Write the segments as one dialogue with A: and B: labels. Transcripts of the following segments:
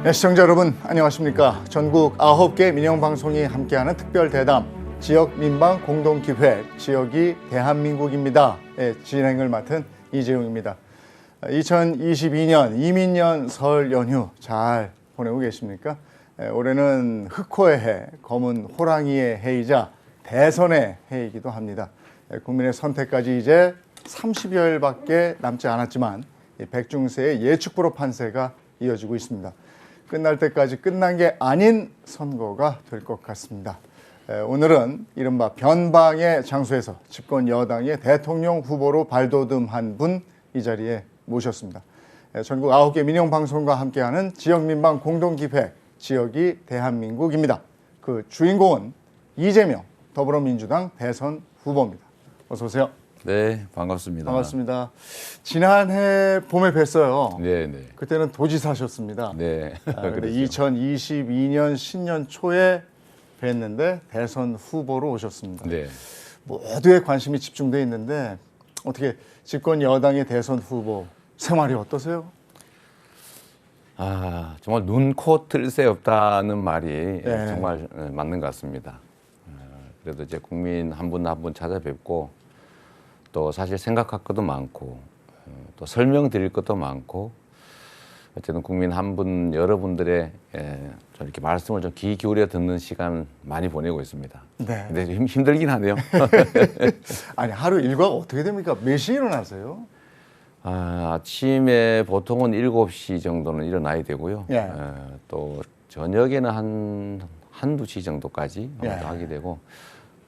A: 네, 시청자 여러분 안녕하십니까. 전국 9개 민영방송이 함께하는 특별대담 지역민방 공동기획 지역이 대한민국입니다. 네, 진행을 맡은 이재용입니다. 2022년 이민년 설 연휴 잘 보내고 계십니까? 올해는 흑호의 해, 검은 호랑이의 해이자 대선의 해이기도 합니다. 국민의 선택까지 이제 30여일밖에 남지 않았지만 백중세의 예측불허 판세가 이어지고 있습니다. 끝날 때까지 끝난 게 아닌 선거가 될 것 같습니다. 오늘은 이른바 변방의 장소에서 집권 여당의 대통령 후보로 발돋움한 분 이 자리에 모셨습니다. 전국 9개 민영방송과 함께하는 지역민방 공동기획 지역이 대한민국입니다. 그 주인공은 이재명 더불어민주당 대선 후보입니다. 어서 오세요.
B: 네, 반갑습니다.
A: 반갑습니다. 지난해 봄에 뵀어요.
B: 네.
A: 그때는 도지사셨습니다.
B: 네.
A: 근데 2022년 신년 초에 뵀는데 대선 후보로 오셨습니다.
B: 네.
A: 모두의 관심이 집중돼 있는데 어떻게 집권 여당의 대선 후보 생활이 어떠세요?
B: 정말 눈코 틀 새 없다는 말이
A: 네.
B: 정말 맞는 것 같습니다. 그래도 이제 국민 한 분 한 분 찾아뵙고 또 사실 생각할 것도 많고 또 설명드릴 것도 많고 어쨌든 국민 한 분 여러분들의 좀 이렇게 말씀을 좀 귀 기울여 듣는 시간 많이 보내고 있습니다.
A: 네.
B: 근데 좀 힘들긴 하네요.
A: 아니 하루 일과가 어떻게 됩니까? 몇 시에 일어나세요?
B: 아침에 보통은 7시 정도는 일어나야 되고요.
A: 예.
B: 또 저녁에는 한두 시 정도까지
A: 예.
B: 하게 되고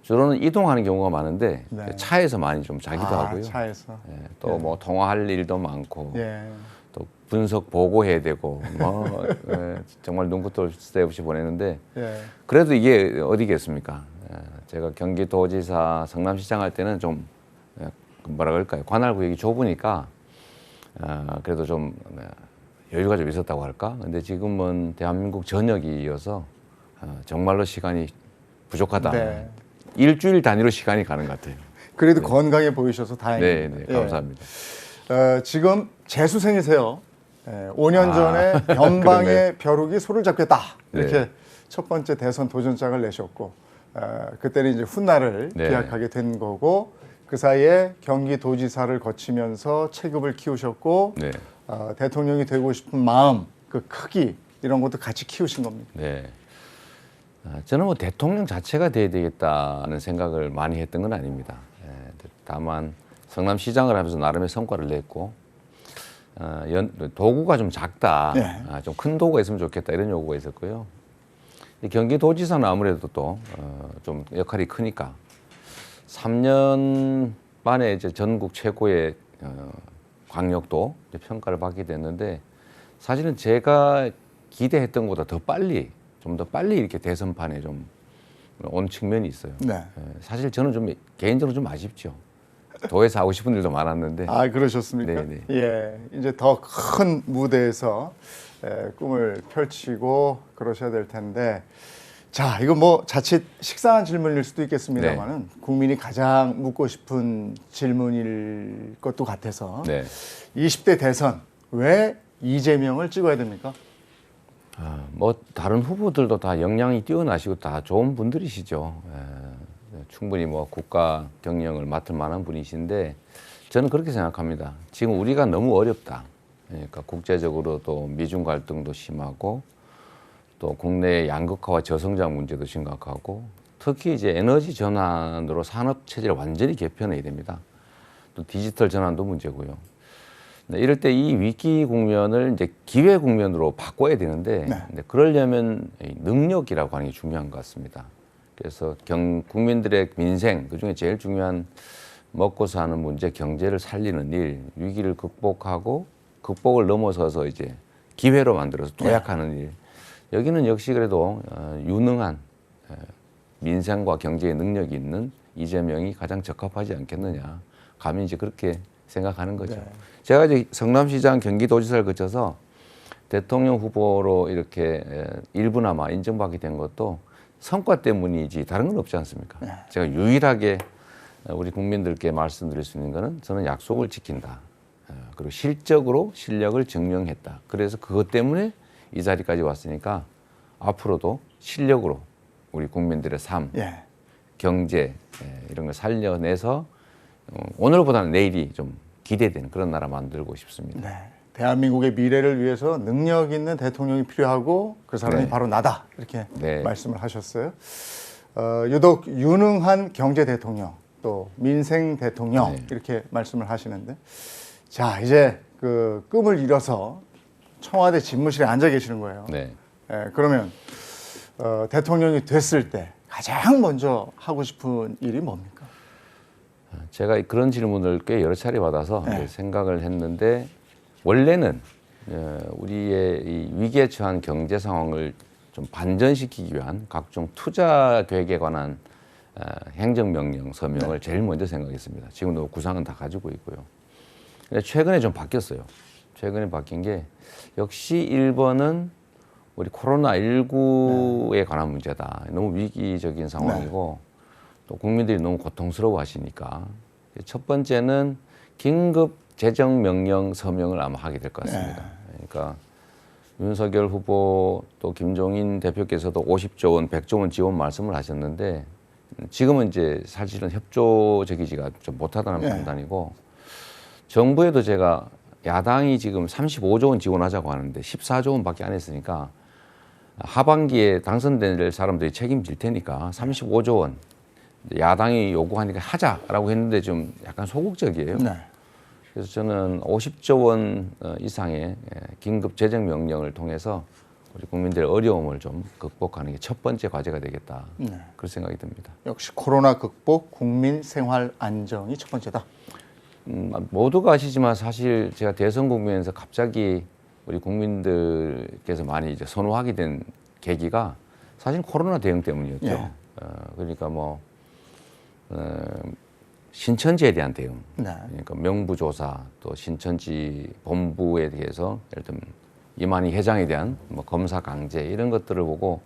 B: 주로는 이동하는 경우가 많은데
A: 네.
B: 차에서 많이 좀 자기도 하고요.
A: 차에서.
B: 또 뭐 통화할 일도 많고
A: 예.
B: 또 분석 보고해야 되고 뭐 정말 눈꽃도 새 없이 보내는데
A: 예.
B: 그래도 이게 어디겠습니까? 제가 경기도지사 성남시장 할 때는 좀 뭐라 그럴까요? 관할 구역이 좁으니까 그래도 좀 여유가 좀 있었다고 할까? 근데 지금은 대한민국 전역이어서 정말로 시간이 부족하다.
A: 네.
B: 일주일 단위로 시간이 가는 것 같아요.
A: 그래도 건강해 보이셔서 다행입니다.
B: 네, 감사합니다.
A: 지금 재수생이세요. 5년 전에 변방의 벼룩이 소를 잡겠다. 이렇게
B: 네.
A: 첫 번째 대선 도전장을 내셨고 그때는 이제 훗날을
B: 네.
A: 기약하게 된 거고 그 사이에 경기도지사를 거치면서 체급을 키우셨고
B: 네.
A: 대통령이 되고 싶은 마음, 그 크기 이런 것도 같이 키우신 겁니다.
B: 네. 저는 뭐 대통령 자체가 돼야 되겠다는 생각을 많이 했던 건 아닙니다. 다만 성남시장을 하면서 나름의 성과를 냈고 도구가 좀 작다,
A: 네.
B: 좀 큰 도구가 있으면 좋겠다 이런 요구가 있었고요. 경기도지사는 아무래도 또 좀 역할이 크니까 3년 만에 이제 전국 최고의 광역도 이제 평가를 받게 됐는데 사실은 제가 기대했던 것보다 더 빨리 좀 더 빨리 이렇게 대선판에 좀 온 측면이 있어요.
A: 네.
B: 사실 저는 좀 개인적으로 좀 아쉽죠. 도에서 하고 싶은 일도 많았는데.
A: 그러셨습니까?
B: 네네.
A: 예, 이제 더 큰 무대에서 꿈을 펼치고 그러셔야 될 텐데, 자, 이거 뭐 자칫 식상한 질문일 수도 있겠습니다만은 국민이 가장 묻고 싶은 질문일 것도 같아서
B: 네.
A: 20대 대선 왜 이재명을 찍어야 됩니까?
B: 뭐 다른 후보들도 다 역량이 뛰어나시고 다 좋은 분들이시죠. 충분히 뭐 국가 경영을 맡을 만한 분이신데 저는 그렇게 생각합니다. 지금 우리가 너무 어렵다. 그러니까 국제적으로도 미중 갈등도 심하고 또 국내의 양극화와 저성장 문제도 심각하고 특히 이제 에너지 전환으로 산업 체제를 완전히 개편해야 됩니다. 또 디지털 전환도 문제고요. 이럴 때 이 위기 국면을 이제 기회 국면으로 바꿔야 되는데
A: 네.
B: 그러려면 능력이라고 하는 게 중요한 것 같습니다. 그래서 국민들의 민생 그중에 제일 중요한 먹고 사는 문제, 경제를 살리는 일, 위기를 극복하고 극복을 넘어서서 이제 기회로 만들어서 도약하는 일. 여기는 역시 그래도 유능한 민생과 경제의 능력이 있는 이재명이 가장 적합하지 않겠느냐. 감히 이제 그렇게 생각하는 거죠.
A: 네.
B: 제가 이제 성남시장 경기도지사를 거쳐서 대통령 후보로 이렇게 일부나마 인정받게 된 것도 성과 때문이지 다른 건 없지 않습니까?
A: 네.
B: 제가 유일하게 우리 국민들께 말씀드릴 수 있는 거는 저는 약속을 지킨다. 그리고 실적으로 실력을 증명했다. 그래서 그것 때문에 이 자리까지 왔으니까 앞으로도 실력으로 우리 국민들의 삶,
A: 예.
B: 경제 이런 걸 살려내서 오늘보다는 내일이 좀 기대되는 그런 나라 만들고 싶습니다.
A: 네. 대한민국의 미래를 위해서 능력 있는 대통령이 필요하고 그 사람이
B: 네.
A: 바로 나다 이렇게
B: 네.
A: 말씀을 하셨어요. 유독 유능한 경제 대통령 또 민생 대통령
B: 네.
A: 이렇게 말씀을 하시는데 자 이제 그 꿈을 이뤄서 청와대 집무실에 앉아 계시는 거예요.
B: 네.
A: 그러면 대통령이 됐을 때 가장 먼저 하고 싶은 일이 뭡니까?
B: 제가 그런 질문을 꽤 여러 차례 받아서
A: 네.
B: 생각을 했는데 원래는 우리의 이 위기에 처한 경제 상황을 좀 반전시키기 위한 각종 투자 계획에 관한 행정명령 서명을 제일 먼저 생각했습니다. 지금도 구상은 다 가지고 있고요. 근데 최근에 좀 바뀌었어요. 최근에 바뀐 게 역시 1번은 우리 코로나19에 관한 문제다. 너무 위기적인 상황이고 또 국민들이 너무 고통스러워 하시니까 첫 번째는 긴급 재정명령 서명을 아마 하게 될 것 같습니다. 그러니까 윤석열 후보 또 김종인 대표께서도 50조 원, 100조 원 지원 말씀을 하셨는데 지금은 이제 사실은 협조적이지가 좀 못하다는 판단이고 정부에도 제가 야당이 지금 35조 원 지원하자고 하는데 14조 원밖에 안 했으니까 하반기에 당선될 사람들이 책임질 테니까 35조 원 야당이 요구하니까 하자라고 했는데 좀 약간 소극적이에요.
A: 네.
B: 그래서 저는 50조 원 이상의 긴급 재정 명령을 통해서 우리 국민들의 어려움을 좀 극복하는 게 첫 번째 과제가 되겠다. 그런 생각이 듭니다.
A: 역시 코로나 극복, 국민 생활 안정이 첫 번째다.
B: 모두가 아시지만 사실 제가 대선 국면에서 갑자기 우리 국민들께서 많이 이제 선호하게 된 계기가 사실 코로나 대응 때문이었죠.
A: 예.
B: 그러니까 뭐 신천지에 대한 대응,
A: 네.
B: 그러니까 명부조사 또 신천지 본부에 대해서 예를 들면 이만희 회장에 대한 뭐 검사 강제 이런 것들을 보고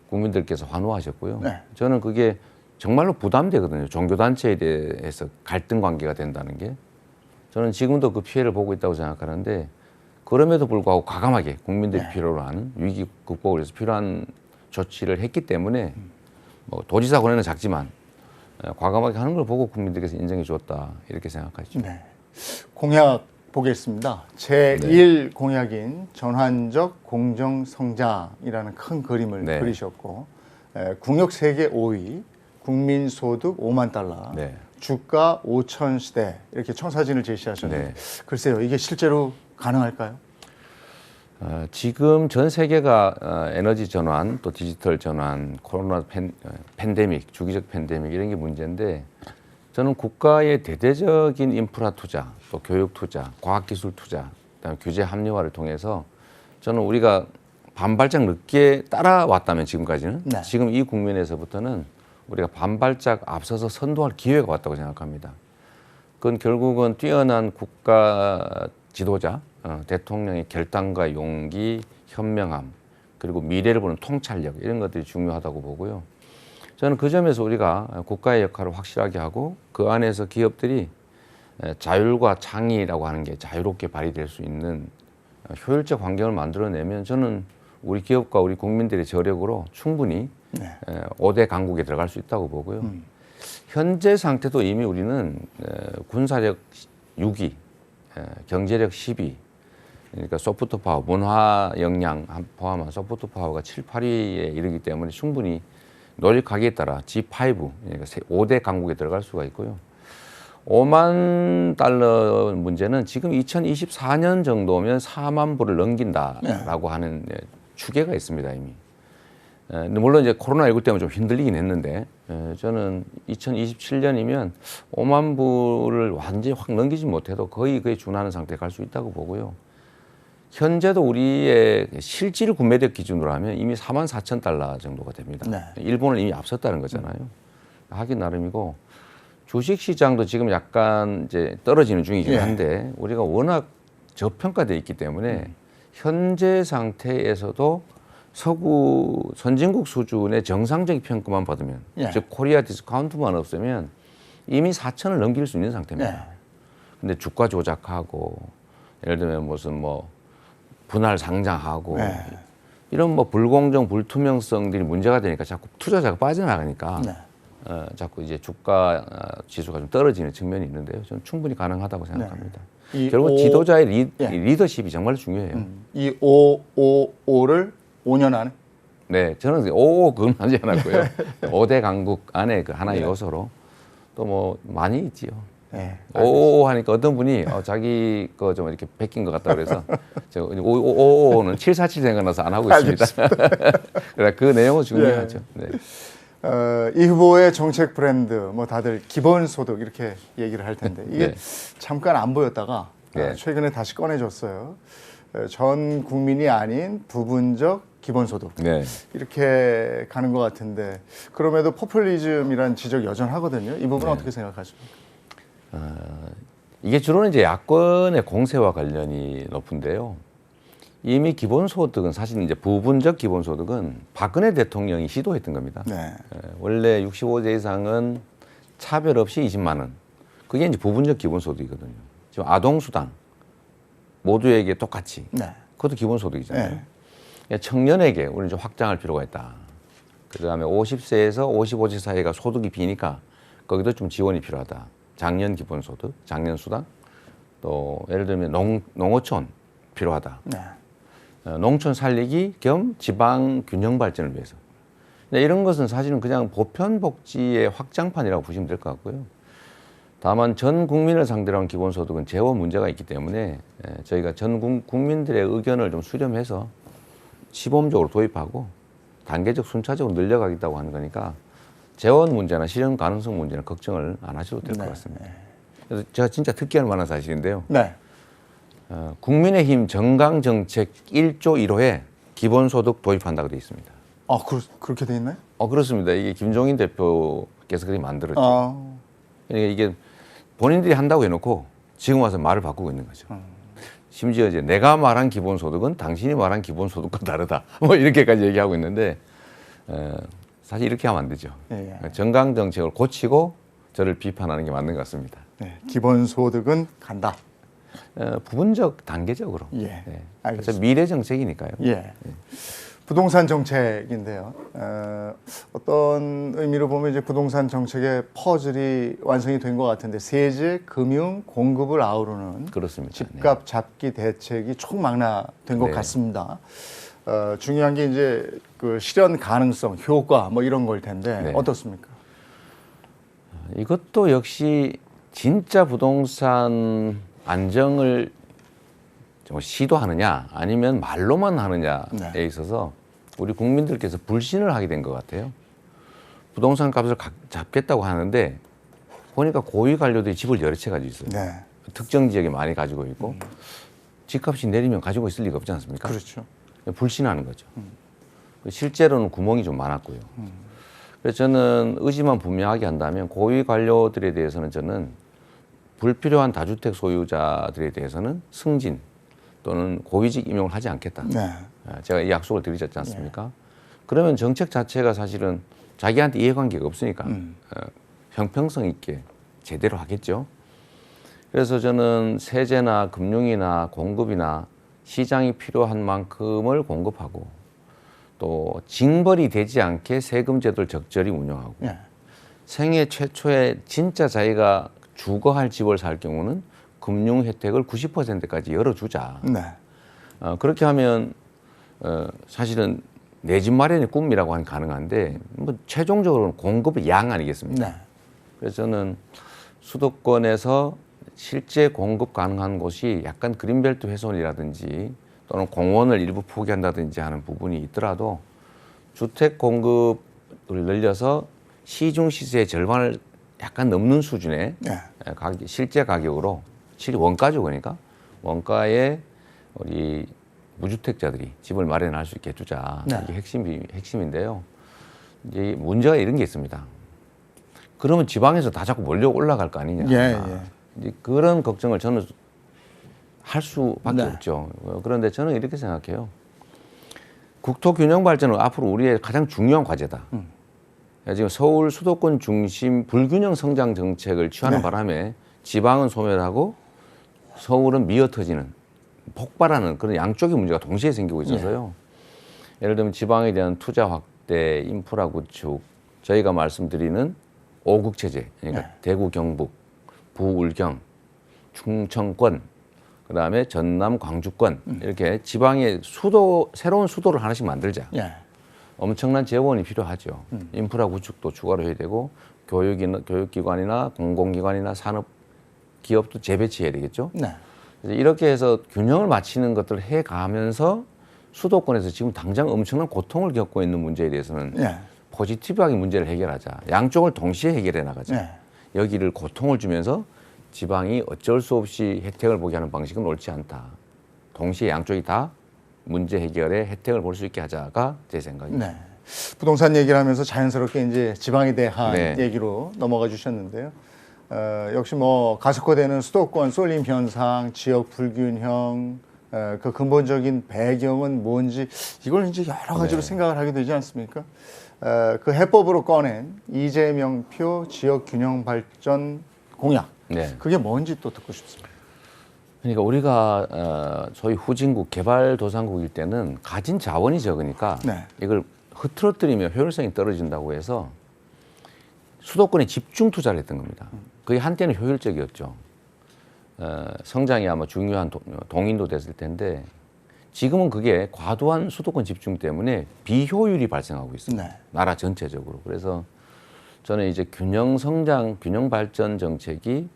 B: 국민들께서 환호하셨고요.
A: 네.
B: 저는 그게 정말로 부담되거든요. 종교단체에 대해서 갈등 관계가 된다는 게. 저는 지금도 그 피해를 보고 있다고 생각하는데 그럼에도 불구하고 과감하게 국민들이 필요로 하는 위기 극복을 위해서 필요한 조치를 했기 때문에 뭐 도지사 권한은 작지만 과감하게 하는 걸 보고 국민들께서 인정해 주었다 이렇게 생각하시죠.
A: 네. 공약 보겠습니다. 제1 공약인 전환적 공정성장이라는 큰 그림을
B: 네.
A: 그리셨고 국력 세계 5위, 국민소득 5만 달러,
B: 네.
A: 주가 5천 시대 이렇게 청사진을 제시하셨는데
B: 네.
A: 글쎄요 이게 실제로 가능할까요?
B: 지금 전 세계가 에너지 전환, 또 디지털 전환, 코로나 팬데믹, 주기적 팬데믹 이런 게 문제인데 저는 국가의 대대적인 인프라 투자, 또 교육 투자, 과학기술 투자, 그다음에 규제 합리화를 통해서 저는 우리가 반발짝 늦게 따라왔다면 지금까지는
A: 네.
B: 지금 이 국면에서부터는 우리가 반발짝 앞서서 선도할 기회가 왔다고 생각합니다. 그건 결국은 뛰어난 국가 지도자, 대통령의 결단과 용기, 현명함, 그리고 미래를 보는 통찰력 이런 것들이 중요하다고 보고요. 저는 그 점에서 우리가 국가의 역할을 확실하게 하고 그 안에서 기업들이 자율과 창의라고 하는 게 자유롭게 발휘될 수 있는 효율적 환경을 만들어내면 저는 우리 기업과 우리 국민들의 저력으로 충분히 5대 강국에 들어갈 수 있다고 보고요. 현재 상태도 이미 우리는 군사력 6위, 경제력 10위, 그러니까 소프트 파워, 문화 역량 포함한 소프트 파워가 7, 8위에 이르기 때문에 충분히 노력하기에 따라 G5, 그러니까 5대 강국에 들어갈 수가 있고요. 5만 달러 문제는 지금 2024년 정도면 4만 불을 넘긴다라고 하는 추계가 있습니다, 이미. 근데 물론 이제 코로나19 때문에 좀 흔들리긴 했는데 저는 2027년이면 5만 불을 완전히 확 넘기지 못해도 거의 그에 준하는 상태에 갈 수 있다고 보고요. 현재도 우리의 실질 구매력 기준으로 하면 이미 4만 4천 달러 정도가 됩니다.
A: 네.
B: 일본을 이미 앞섰다는 거잖아요. 하긴 나름이고 주식 시장도 지금 약간 이제 떨어지는 중이긴 한데 우리가 워낙 저평가되어 있기 때문에 현재 상태에서도 서구 선진국 수준의 정상적인 평가만 받으면 즉 코리아 디스카운트만 없으면 이미 4천을 넘길 수 있는 상태입니다. 근데 주가 조작하고 예를 들면 무슨 뭐 분할 상장하고 이런 뭐 불공정, 불투명성들이 문제가 되니까 자꾸 투자자가 빠져나가니까
A: 네.
B: 자꾸 이제 주가 지수가 좀 떨어지는 측면이 있는데요. 저는 충분히 가능하다고 생각합니다.
A: 이
B: 결국
A: 오-
B: 지도자의
A: 예.
B: 리더십이 정말 중요해요.
A: 이 555를 5년 안에
B: 네, 저는 5 그건 하지 않았고요. 5대 강국 안에 그 하나의 요소로 또 뭐 많이 있지요.
A: 네.
B: 5 하니까 어떤 분이 자기 거 좀 이렇게 베낀 것 같다 그래서 제가 5는 747 생각나서 안 하고 있습니다. 그래 그 내용은 중요하죠. 네.
A: 이 후보의 정책 브랜드 뭐 다들 기본소득 이렇게 얘기를 할 텐데 이게
B: 네.
A: 잠깐 안 보였다가
B: 네.
A: 최근에 다시 꺼내줬어요. 전 국민이 아닌 부분적 기본소득
B: 네.
A: 이렇게 가는 것 같은데 그럼에도 포퓰리즘이란 지적 여전하거든요. 이 부분은 어떻게 생각하십니까?
B: 이게 주로는 이제 야권의 공세와 관련이 높은데요. 이미 기본소득은 사실 이제 부분적 기본소득은 박근혜 대통령이 시도했던 겁니다.
A: 네.
B: 원래 65세 이상은 차별 없이 20만 원. 그게 이제 부분적 기본소득이거든요. 지금 아동수당 모두에게 똑같이.
A: 네.
B: 그것도 기본소득이잖아요.
A: 네.
B: 그러니까 청년에게 우리는 좀 확장할 필요가 있다. 그다음에 50세에서 55세 사이가 소득이 비니까 거기도 좀 지원이 필요하다. 장년 기본소득, 장년 수당, 또 예를 들면 농어촌 필요하다.
A: 네.
B: 농촌 살리기 겸 지방 균형 발전을 위해서. 근데 이런 것은 사실은 그냥 보편 복지의 확장판이라고 보시면 될 것 같고요. 다만 전 국민을 상대로 한 기본소득은 재원 문제가 있기 때문에 저희가 전 국민들의 의견을 좀 수렴해서 시범적으로 도입하고 단계적 순차적으로 늘려가겠다고 하는 거니까 재원 문제나 실현 가능성 문제는 걱정을 안 하셔도 될 것 같습니다. 그래서 제가 진짜 특기할 만한 사실인데요.
A: 네.
B: 국민의힘 정강정책 1조 1호에 기본소득 도입한다고 되어 있습니다.
A: 아, 그렇게 돼 있나요?
B: 그렇습니다. 이게 김종인 대표께서 그렇게 만들었죠. 그러니까 이게 본인들이 한다고 해놓고 지금 와서 말을 바꾸고 있는 거죠. 심지어 이제 내가 말한 기본소득은 당신이 말한 기본소득과 다르다. 뭐 이렇게까지 얘기하고 있는데 사실 이렇게 하면 안 되죠.
A: 예.
B: 정강정책을 고치고 저를 비판하는 게 맞는 것 같습니다.
A: 네. 기본소득은 간다.
B: 부분적 단계적으로.
A: 예.
B: 네.
A: 알겠습니다.
B: 미래 정책이니까요.
A: 예. 부동산 정책인데요. 어떤 의미로 보면 이제 부동산 정책의 퍼즐이 완성이 된 것 같은데 세제, 금융, 공급을 아우르는
B: 그렇습니다.
A: 집값 잡기 대책이 총망라된 것
B: 네.
A: 같습니다. 중요한 게 이제 그 실현 가능성, 효과 뭐 이런 걸 텐데
B: 네.
A: 어떻습니까?
B: 이것도 역시 진짜 부동산 안정을 시도하느냐 아니면 말로만 하느냐에
A: 네.
B: 있어서 우리 국민들께서 불신을 하게 된 것 같아요. 부동산 값을 잡겠다고 하는데 보니까 고위 관료들이 집을 여러 채 가지고 있어요.
A: 네.
B: 특정 지역에 많이 가지고 있고 집값이 내리면 가지고 있을 리가 없지 않습니까?
A: 그렇죠.
B: 불신하는 거죠. 실제로는 구멍이 좀 많았고요. 그래서 저는 의지만 분명하게 한다면 고위 관료들에 대해서는 저는 불필요한 다주택 소유자들에 대해서는 승진 또는 고위직 임용을 하지 않겠다.
A: 네.
B: 제가 이 약속을 드리지 않습니까? 그러면 정책 자체가 사실은 자기한테 이해관계가 없으니까 형평성 있게 제대로 하겠죠. 그래서 저는 세제나 금융이나 공급이나 시장이 필요한 만큼을 공급하고 또 징벌이 되지 않게 세금 제도를 적절히 운영하고
A: 네.
B: 생애 최초에 진짜 자기가 주거할 집을 살 경우는 금융 혜택을 90%까지 열어주자.
A: 네.
B: 그렇게 하면 사실은 내 집 마련의 꿈이라고 하면 가능한데 뭐 최종적으로는 공급의 양 아니겠습니까?
A: 네.
B: 그래서 저는 수도권에서 실제 공급 가능한 곳이 약간 그린벨트 훼손이라든지 또는 공원을 일부 포기한다든지 하는 부분이 있더라도 주택 공급을 늘려서 시중 시세의 절반을 약간 넘는 수준의
A: 네.
B: 실제 가격으로 원가죠, 그러니까 원가에 우리 무주택자들이 집을 마련할 수 있게 해주자.
A: 네.
B: 이게 핵심인데요. 이제 문제가 이런 게 있습니다. 그러면 지방에서 다 자꾸 몰려 올라갈 거 아니냐.
A: 예.
B: 이제 그런 걱정을 저는 할 수밖에
A: 네.
B: 없죠. 그런데 저는 이렇게 생각해요. 국토 균형 발전은 앞으로 우리의 가장 중요한 과제다. 지금 서울 수도권 중심 불균형 성장 정책을 취하는
A: 네.
B: 바람에 지방은 소멸하고 서울은 미어터지는 폭발하는 그런 양쪽의 문제가 동시에 생기고 있어서요. 예를 들면 지방에 대한 투자 확대, 인프라 구축, 저희가 말씀드리는 5국 체제, 그러니까
A: 네.
B: 대구, 경북, 부울경, 충청권, 그다음에 전남, 광주권 이렇게 지방의 수도 새로운 수도를 하나씩 만들자.
A: 예.
B: 엄청난 재원이 필요하죠. 인프라 구축도 추가로 해야 되고 교육기관이나 공공기관이나 산업 기업도 재배치해야 되겠죠.
A: 네.
B: 그래서 이렇게 해서 균형을 맞추는 것들을 해가면서 수도권에서 지금 당장 엄청난 고통을 겪고 있는 문제에 대해서는
A: 예.
B: 포지티브하게 문제를 해결하자. 양쪽을 동시에 해결해 나가자.
A: 예.
B: 여기를 고통을 주면서 지방이 어쩔 수 없이 혜택을 보게 하는 방식은 옳지 않다. 동시에 양쪽이 다 문제 해결에 혜택을 볼 수 있게 하자가 제 생각입니다.
A: 네. 부동산 얘기를 하면서 자연스럽게 이제 지방에 대한
B: 네.
A: 얘기로 넘어가 주셨는데요. 역시 뭐 가속화되는 수도권 쏠림 현상, 지역 불균형, 그 근본적인 배경은 뭔지 이걸 이제 여러 가지로
B: 네.
A: 생각을 하게 되지 않습니까? 그 해법으로 꺼낸 이재명표 지역 균형 발전 공약.
B: 네.
A: 그게 뭔지 또 듣고 싶습니다.
B: 그러니까 우리가 소위 후진국 개발도상국일 때는 가진 자원이 적으니까
A: 네.
B: 이걸 흐트러뜨리면 효율성이 떨어진다고 해서 수도권에 집중 투자를 했던 겁니다. 그게 한때는 효율적이었죠. 성장이 아마 중요한 동인도 됐을 텐데 지금은 그게 과도한 수도권 집중 때문에 비효율이 발생하고 있습니다.
A: 네.
B: 나라 전체적으로. 그래서 저는 이제 균형 성장, 균형 발전 정책이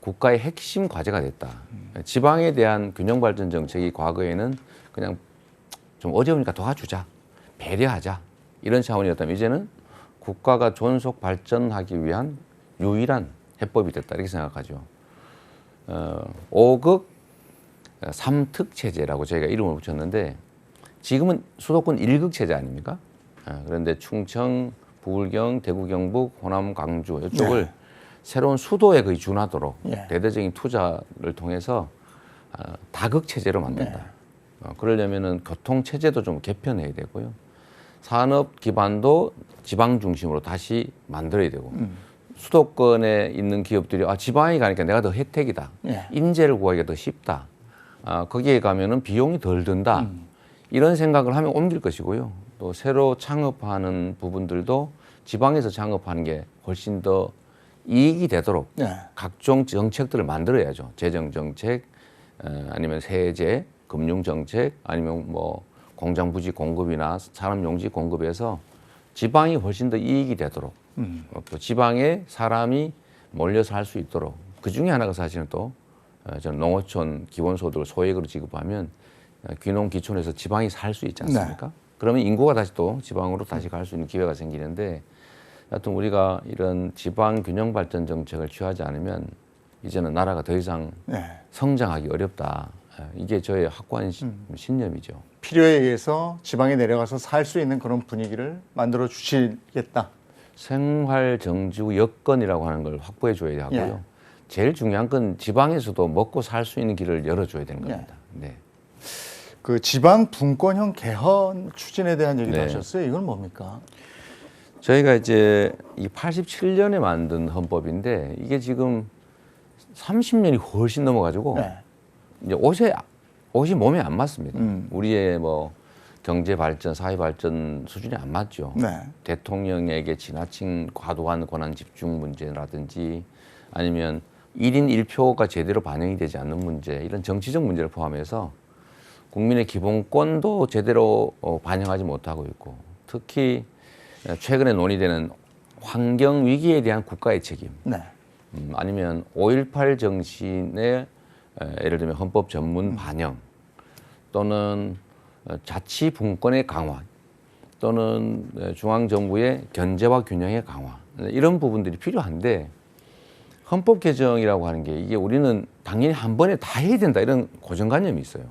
B: 국가의 핵심 과제가 됐다. 지방에 대한 균형 발전 정책이 과거에는 그냥 좀 어려우니까 도와주자, 배려하자 이런 차원이었다면 이제는 국가가 존속 발전하기 위한 유일한 해법이 됐다 이렇게 생각하죠. 5극 3특 체제라고 저희가 이름을 붙였는데 지금은 수도권 1극 체제 아닙니까? 그런데 충청, 부울경, 대구, 경북, 호남, 광주 이쪽을
A: 네.
B: 새로운 수도에 거의 준하도록
A: 예.
B: 대대적인 투자를 통해서 다극 체제로 만든다. 그러려면은 교통 체제도 좀 개편해야 되고요. 산업 기반도 지방 중심으로 다시 만들어야 되고 수도권에 있는 기업들이 지방에 가니까 내가 더 혜택이다.
A: 예.
B: 인재를 구하기가 더 쉽다. 거기에 가면은 비용이 덜 든다. 이런 생각을 하면 옮길 것이고요. 또 새로 창업하는 부분들도 지방에서 창업하는 게 훨씬 더 이익이 되도록
A: 네.
B: 각종 정책들을 만들어야죠. 재정 정책, 아니면 세제, 금융 정책, 아니면 뭐 공장 부지 공급이나 산업 용지 공급에서 지방이 훨씬 더 이익이 되도록 또 지방에 사람이 몰려서 할 수 있도록 그 중에 하나가 사실은 또 저는 농어촌 기본소득을 소액으로 지급하면 귀농 귀촌에서 지방에 살 수 있지 않습니까?
A: 네.
B: 그러면 인구가 다시 또 지방으로 다시 갈 수 있는 기회가 생기는데 하여튼 우리가 이런 지방 균형 발전 정책을 취하지 않으면 이제는 나라가 더 이상
A: 네.
B: 성장하기 어렵다. 이게 저의 확고한 신념이죠.
A: 필요에 의해서 지방에 내려가서 살 수 있는 그런 분위기를 만들어 주시겠다.
B: 생활 정주 여건이라고 하는 걸 확보해 줘야 하고요.
A: 예.
B: 제일 중요한 건 지방에서도 먹고 살 수 있는 길을 열어줘야 되는 겁니다. 네.
A: 그 지방 분권형 개헌 추진에 대한 얘기도
B: 네.
A: 하셨어요. 이건 뭡니까?
B: 저희가 이제 이 87년에 만든 헌법인데 이게 지금 30년이 훨씬 넘어가지고
A: 네.
B: 이제 옷이 몸에 안 맞습니다. 우리의 뭐 경제 발전, 사회 발전 수준이 안 맞죠.
A: 네.
B: 대통령에게 지나친 과도한 권한 집중 문제라든지 아니면 1인 1표가 제대로 반영이 되지 않는 문제, 이런 정치적 문제를 포함해서 국민의 기본권도 제대로 반영하지 못하고 있고 특히 최근에 논의되는 환경 위기에 대한 국가의 책임,
A: 네.
B: 아니면 5.18 정신의 예를 들면 헌법 전문 반영 또는 자치 분권의 강화 또는 중앙정부의 견제와 균형의 강화 이런 부분들이 필요한데 헌법 개정이라고 하는 게 이게 우리는 당연히 한 번에 다 해야 된다 이런 고정관념이 있어요.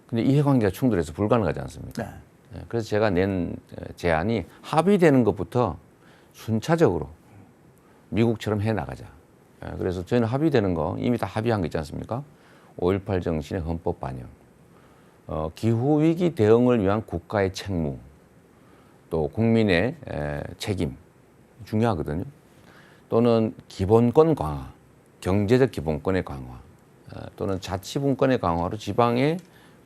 B: 근데 이해관계가 충돌해서 불가능하지 않습니까?
A: 네.
B: 그래서 제가 낸 제안이 합의되는 것부터 순차적으로 미국처럼 해나가자. 그래서 저희는 합의되는 거 이미 다 합의한 거 있지 않습니까? 5.18 정신의 헌법 반영, 기후위기 대응을 위한 국가의 책무, 또 국민의 책임 중요하거든요. 또는 기본권 강화, 경제적 기본권의 강화, 또는 자치분권의 강화로 지방의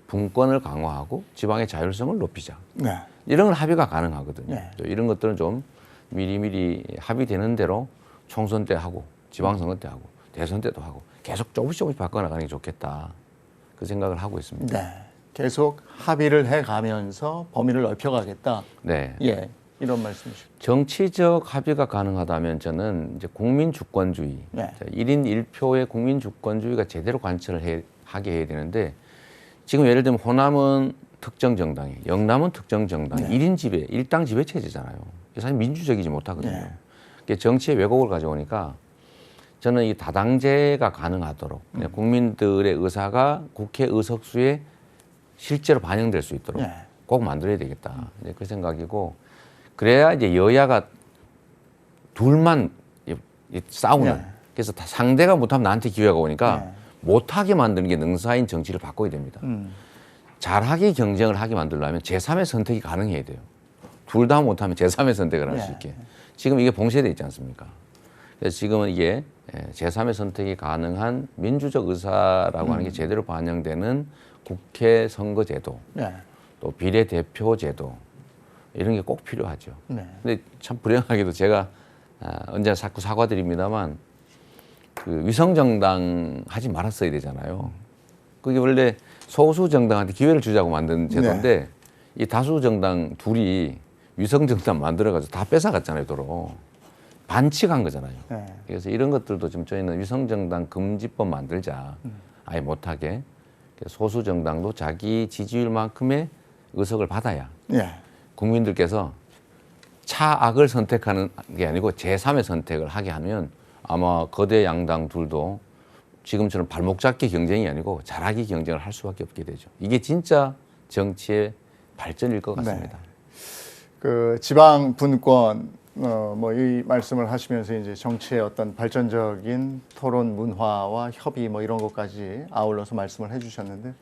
B: 분권을 강화하고 지방의 자율성을 높이자.
A: 네.
B: 이런 건 합의가 가능하거든요.
A: 네.
B: 이런 것들은 좀 미리미리 합의되는 대로 총선 때 하고 지방선거 때 하고 대선 때도 하고 계속 조금씩 바꿔나가는 게 좋겠다. 그 생각을 하고 있습니다.
A: 네. 계속 합의를 해가면서 범위를 넓혀가겠다.
B: 네.
A: 예, 이런 말씀이시죠.
B: 정치적 합의가 가능하다면 저는 이제 국민 주권주의,
A: 네.
B: 1인 1표의 국민 주권주의가 제대로 관철을 하게 해야 되는데 지금 예를 들면 호남은 특정 정당이, 영남은 특정 정당이
A: 네.
B: 1인 지배, 일당 지배 체제잖아요. 이게 사실 민주적이지 못하거든요.
A: 네.
B: 그게 정치의 왜곡을 가져오니까 저는 이 다당제가 가능하도록 국민들의 의사가 국회 의석수에 실제로 반영될 수 있도록
A: 네.
B: 꼭 만들어야 되겠다. 이제 그 생각이고 그래야 이제 여야가 둘만 싸우는.
A: 네.
B: 그래서 다 상대가 못하면 나한테 기회가 오니까
A: 네.
B: 못하게 만드는 게 능사인 정치를 바꿔야 됩니다. 잘하기 경쟁을 하게 만들려면 제3의 선택이 가능해야 돼요. 둘 다 못하면 제3의 선택을 할 수
A: 네.
B: 있게. 지금 이게 봉쇄되어 있지 않습니까? 그래서 지금은 이게 제3의 선택이 가능한 민주적 의사라고 하는 게 제대로 반영되는 국회 선거제도,
A: 네.
B: 또 비례대표제도 이런 게 꼭 필요하죠.
A: 네.
B: 근데 참 불행하게도 제가 언제나 자꾸 사과드립니다만 그 위성정당 하지 말았어야 되잖아요. 그게 원래 소수정당한테 기회를 주자고 만든 제도인데 이 다수정당 둘이 위성정당 만들어가지고 다 뺏어갔잖아요, 도로. 반칙한 거잖아요.
A: 네.
B: 그래서 이런 것들도 좀 저희는 위성정당 금지법 만들자. 아예 못하게. 소수정당도 자기 지지율만큼의 의석을 받아야
A: 예.
B: 국민들께서 차악을 선택하는 게 아니고 제3의 선택을 하게 하면 아마 거대 양당 둘도 지금처럼 발목 잡기 경쟁이 아니고 잘하기 경쟁을 할 수밖에 없게 되죠. 이게 진짜 정치의 발전일 것 같습니다.
A: 네. 그 지방 분권 뭐 이 말씀을 하시면서 이제 정치의 어떤 발전적인 토론 문화와 협의 뭐 이런 것까지 아울러서 말씀을 해주셨는데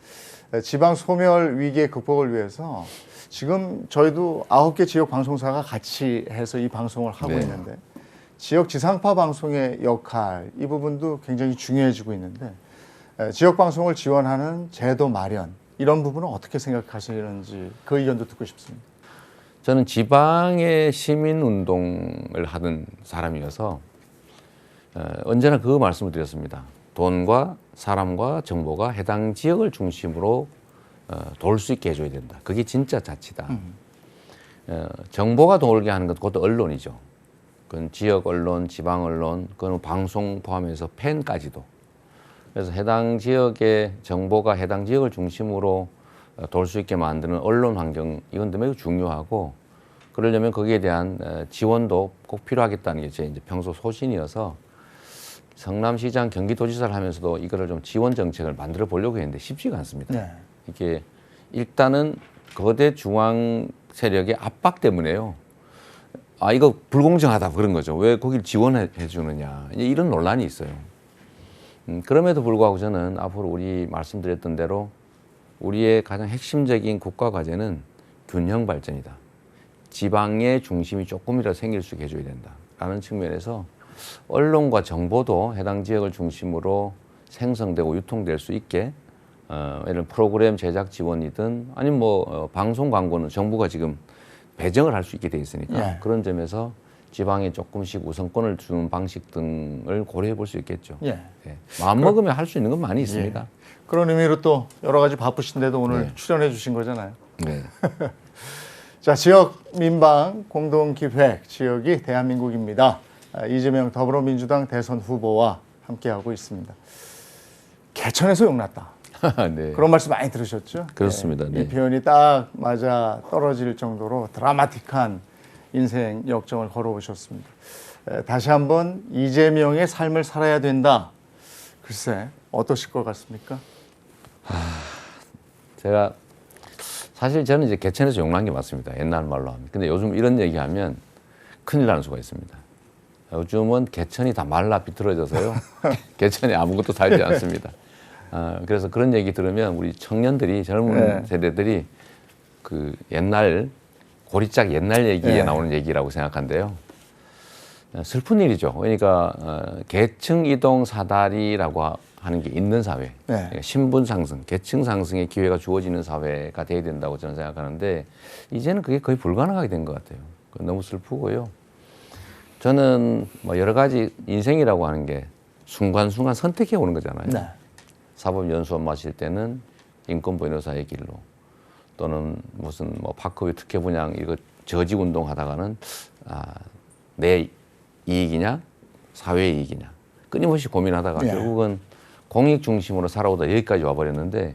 A: 지방 소멸 위기의 극복을 위해서 지금 저희도 9개 지역 방송사가 같이 해서 이 방송을 하고
B: 네.
A: 있는데 지역 지상파 방송의 역할 이 부분도 굉장히 중요해지고 있는데 지역 방송을 지원하는 제도 마련 이런 부분은 어떻게 생각하시는지 그 의견도 듣고 싶습니다.
B: 저는 지방의 시민운동을 하던 사람이어서 언제나 그 말씀을 드렸습니다. 돈과 사람과 정보가 해당 지역을 중심으로 돌 수 있게 해줘야 된다. 그게 진짜 자치다. 정보가 돌게 하는 것 그것도 언론이죠. 그건 지역 언론, 지방 언론, 그건 방송 포함해서 팬까지도. 그래서 해당 지역의 정보가 해당 지역을 중심으로 돌 수 있게 만드는 언론 환경 이건 매우 중요하고 그러려면 거기에 대한 지원도 꼭 필요하겠다는 게 제 이제 평소 소신이어서 성남시장 경기도지사를 하면서도 이거를 좀 지원 정책을 만들어 보려고 했는데 쉽지가 않습니다.
A: 네.
B: 이게 일단은 거대 중앙 세력의 압박 때문에요. 아 이거 불공정하다 그런 거죠. 왜 거길 지원해 주느냐 이런 논란이 있어요. 그럼에도 불구하고 저는 앞으로 우리 말씀드렸던 대로 우리의 가장 핵심적인 국가 과제는 균형 발전이다. 지방의 중심이 조금이라도 생길 수 있게 해줘야 된다라는 측면에서 언론과 정보도 해당 지역을 중심으로 생성되고 유통될 수 있게 이런 프로그램 제작 지원이든 아니면 뭐 방송 광고는 정부가 지금 배정을 할 수 있게 돼 있으니까
A: 예.
B: 그런 점에서 지방에 조금씩 우선권을 주는 방식 등을 고려해 볼 수 있겠죠.
A: 예.
B: 예. 마음 먹으면 할 수 있는 건 많이 있습니다.
A: 예. 그런 의미로 또 여러 가지 바쁘신데도 오늘
B: 네.
A: 출연해 주신 거잖아요.
B: 네.
A: 자, 지역 민방 공동기획 지역이 대한민국입니다. 이재명 더불어민주당 대선 후보와 함께하고 있습니다. 개천에서 용났다.
B: 네.
A: 그런 말씀 많이 들으셨죠?
B: 그렇습니다. 네.
A: 이 표현이 딱 맞아 떨어질 정도로 드라마틱한 인생 역정을 걸어오셨습니다. 다시 한번 이재명의 삶을 살아야 된다. 글쎄 어떠실 것 같습니까?
B: 제가 사실 저는 이제 개천에서 용난 게 맞습니다. 옛날 말로 하면. 근데 요즘 이런 얘기하면 큰일 나는 수가 있습니다. 요즘은 개천이 다 말라 비틀어져서요. 개천에 아무것도 살지 않습니다. 그래서 그런 얘기 들으면 우리 청년들이 젊은
A: 네.
B: 세대들이 그 옛날 고리짝 옛날 얘기에
A: 네.
B: 나오는 얘기라고 생각한데요. 슬픈 일이죠. 그러니까 계층 이동 사다리라고 하는 게 있는 사회, 그러니까 신분 상승, 계층 상승의 기회가 주어지는 사회가 돼야 된다고 저는 생각하는데 이제는 그게 거의 불가능하게 된 것 같아요. 너무 슬프고요. 저는 뭐 여러 가지 인생이라고 하는 게 순간순간 선택해 오는 거잖아요.
A: 네.
B: 사법연수원 마실 때는 인권 변호사의 길로, 또는 무슨 뭐 파크뷰 특혜 분양 이거 저직 운동 하다가는 내 이익이냐 사회의 이익이냐 끊임없이 고민하다가 결국은 공익 중심으로 살아오다 여기까지 와버렸는데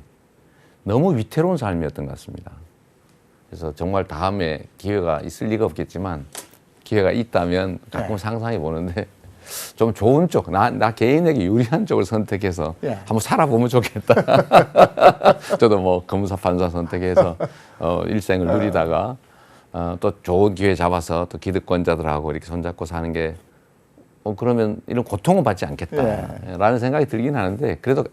B: 너무 위태로운 삶이었던 것 같습니다. 그래서 정말 다음에 기회가 있을 리가 없겠지만 기회가 있다면 가끔 상상해 보는데 좀 좋은 쪽, 나 개인에게 유리한 쪽을 선택해서 한번 살아보면 좋겠다. 저도 뭐 검사, 판사 선택해서 일생을 누리다가 또 좋은 기회 잡아서 또 기득권자들하고 이렇게 손잡고 사는 게 그러면 이런 고통은 받지 않겠다라는 생각이 들긴 하는데 그래도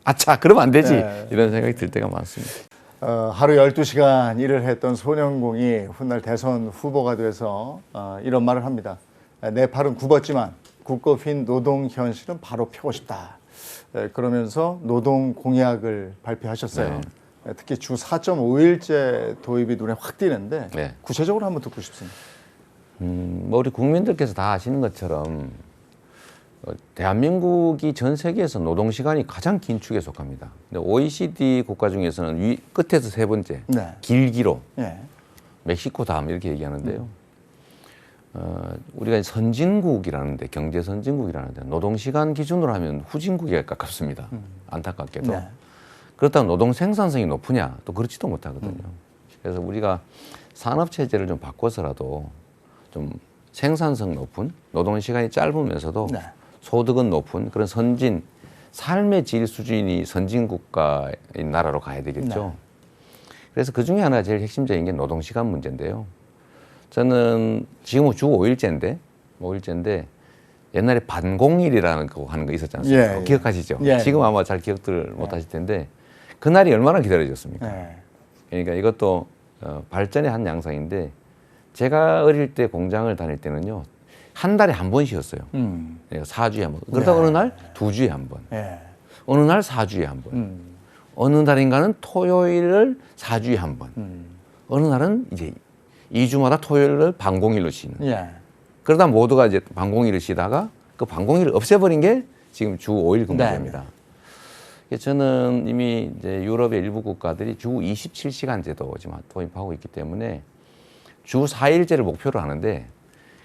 B: 아차 그러면 안 되지 이런 생각이 들 때가 많습니다.
A: 하루 12시간 일을 했던 손영공이 훗날 대선 후보가 돼서 이런 말을 합니다. 내 팔은 굽었지만 굳고 핀 노동 현실은 바로 펴고 싶다. 그러면서 노동 공약을 발표하셨어요. 특히 주 4.5일제 도입이 눈에 확 띄는데 구체적으로 한번 듣고 싶습니다.
B: 뭐 우리 국민들께서 다 아시는 것처럼 대한민국이 전 세계에서 노동 시간이 가장 긴 축에 속합니다. 근데 OECD 국가 중에서는 끝에서 세 번째, 길기로 멕시코 다음 이렇게 얘기하는데요. 우리가 선진국이라는데 경제 선진국이라는데 노동 시간 기준으로 하면 후진국에 가깝습니다. 안타깝게도. 그렇다고 노동 생산성이 높으냐? 또 그렇지도 못하거든요. 그래서 우리가 산업 체제를 좀 바꿔서라도 좀 생산성 높은 노동 시간이 짧으면서도 소득은 높은 그런 선진 삶의 질 수준이 선진 국가인 나라로 가야 되겠죠. 그래서 그 중에 하나 제일 핵심적인 게 노동 시간 문제인데요. 저는 지금은 주 5일제인데 옛날에 반공일이라는 거 하는 거 있었지 않습니까? 기억하시죠? 지금 아마 잘 기억들 못 하실 텐데 그날이 얼마나 기다려졌습니까? 그러니까 이것도 발전의 한 양상인데 제가 어릴 때 공장을 다닐 때는요. 한 달에 한 번 쉬었어요. 4주에 한 번. 그러다 어느 날 2주에 한 번. 어느 날 4주에 한 번. 어느 날인가는 토요일을 4주에 한 번. 어느 날은 이제 2주마다 토요일을 반공일로 쉬는. 그러다 모두가 이제 반공일을 쉬다가 그 반공일을 없애버린 게 지금 주 5일 근무제입니다. 저는 이미 이제 유럽의 일부 국가들이 주 27시간 제도 지금 도입하고 있기 때문에 주 4일제를 목표로 하는데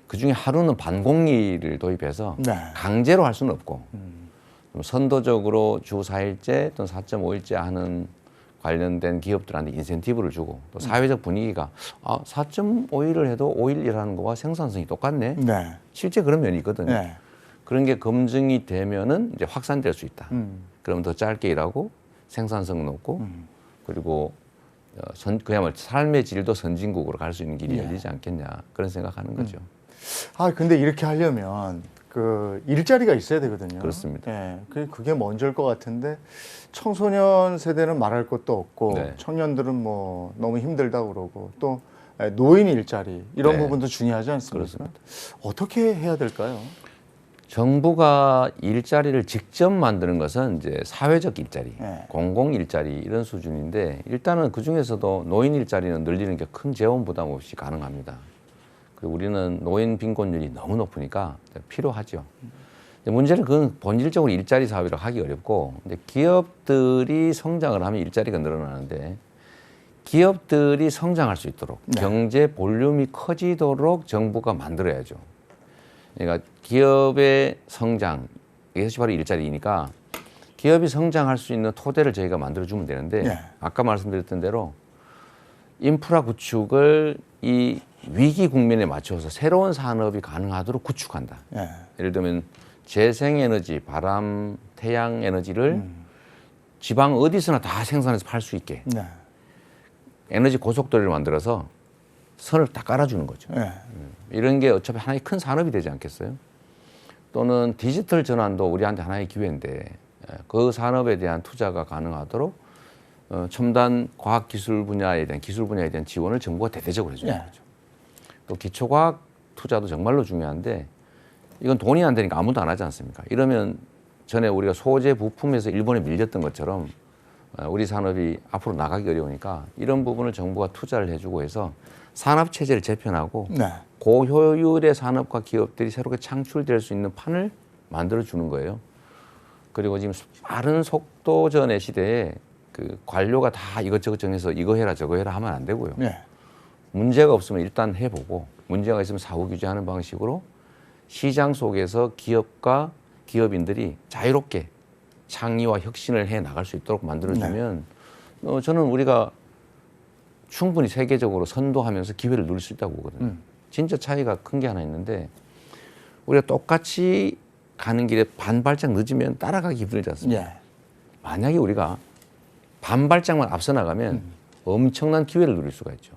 B: 그 중에 하루는 반공일을 도입해서 강제로 할 수는 없고 선도적으로 주 4일제 또는 4.5일제 하는 관련된 기업들한테 인센티브를 주고 또 사회적 분위기가 4.5일을 해도 5일 일하는 거와 생산성이 똑같네. 실제 그런 면이 있거든요. 그런 게 검증이 되면은 이제 확산될 수 있다. 그러면 더 짧게 일하고 생산성 높고 그리고 그야말로 삶의 질도 선진국으로 갈 수 있는 길이 열리지 않겠냐 그런 생각하는 거죠.
A: 근데 이렇게 하려면 그 일자리가 있어야 되거든요.
B: 그렇습니다.
A: 그게 먼저일 것 같은데 청소년 세대는 말할 것도 없고 청년들은 뭐 너무 힘들다고 그러고 또 노인 일자리 이런 부분도 중요하지 않습니까?
B: 그렇습니다.
A: 어떻게 해야 될까요?
B: 정부가 일자리를 직접 만드는 것은 이제 사회적 일자리, 공공 일자리 이런 수준인데 일단은 그 중에서도 노인 일자리는 늘리는 게 큰 재원 부담 없이 가능합니다. 그리고 우리는 노인 빈곤율이 너무 높으니까 필요하죠. 문제는 그건 본질적으로 일자리 사업이라 하기 어렵고 근데 기업들이 성장을 하면 일자리가 늘어나는데 기업들이 성장할 수 있도록 경제 볼륨이 커지도록 정부가 만들어야죠. 그러니까 기업의 성장, 이것이 바로 일자리이니까 기업이 성장할 수 있는 토대를 저희가 만들어주면 되는데 아까 말씀드렸던 대로 인프라 구축을 이 위기 국면에 맞춰서 새로운 산업이 가능하도록 구축한다. 예를 들면 재생에너지, 바람, 태양 에너지를 지방 어디서나 다 생산해서 팔 수 있게 에너지 고속도로를 만들어서 선을 딱 깔아주는 거죠. 이런 게 어차피 하나의 큰 산업이 되지 않겠어요? 또는 디지털 전환도 우리한테 하나의 기회인데 그 산업에 대한 투자가 가능하도록 첨단 과학기술 분야에 대한 기술 분야에 대한 지원을 정부가 대대적으로 해주는 거죠. 또 기초과학 투자도 정말로 중요한데 이건 돈이 안 되니까 아무도 안 하지 않습니까? 이러면 전에 우리가 소재 부품에서 일본에 밀렸던 것처럼 우리 산업이 앞으로 나가기 어려우니까 이런 부분을 정부가 투자를 해주고 해서 산업 체제를 재편하고
A: 네.
B: 고효율의 산업과 기업들이 새롭게 창출될 수 있는 판을 만들어 주는 거예요. 그리고 지금 빠른 속도전의 시대에 그 관료가 다 이것저것 정해서 이거 해라 저거 해라 하면 안 되고요.
A: 네.
B: 문제가 없으면 일단 해보고 문제가 있으면 사후 규제하는 방식으로 시장 속에서 기업과 기업인들이 자유롭게 창의와 혁신을 해 나갈 수 있도록 만들어주면 저는 우리가 충분히 세계적으로 선도하면서 기회를 누릴 수 있다고 보거든요. 진짜 차이가 큰 게 하나 있는데 우리가 똑같이 가는 길에 반발짝 늦으면 따라가기 힘들지 않습니까?
A: 예.
B: 만약에 우리가 반발짝만 앞서 나가면 엄청난 기회를 누릴 수가 있죠.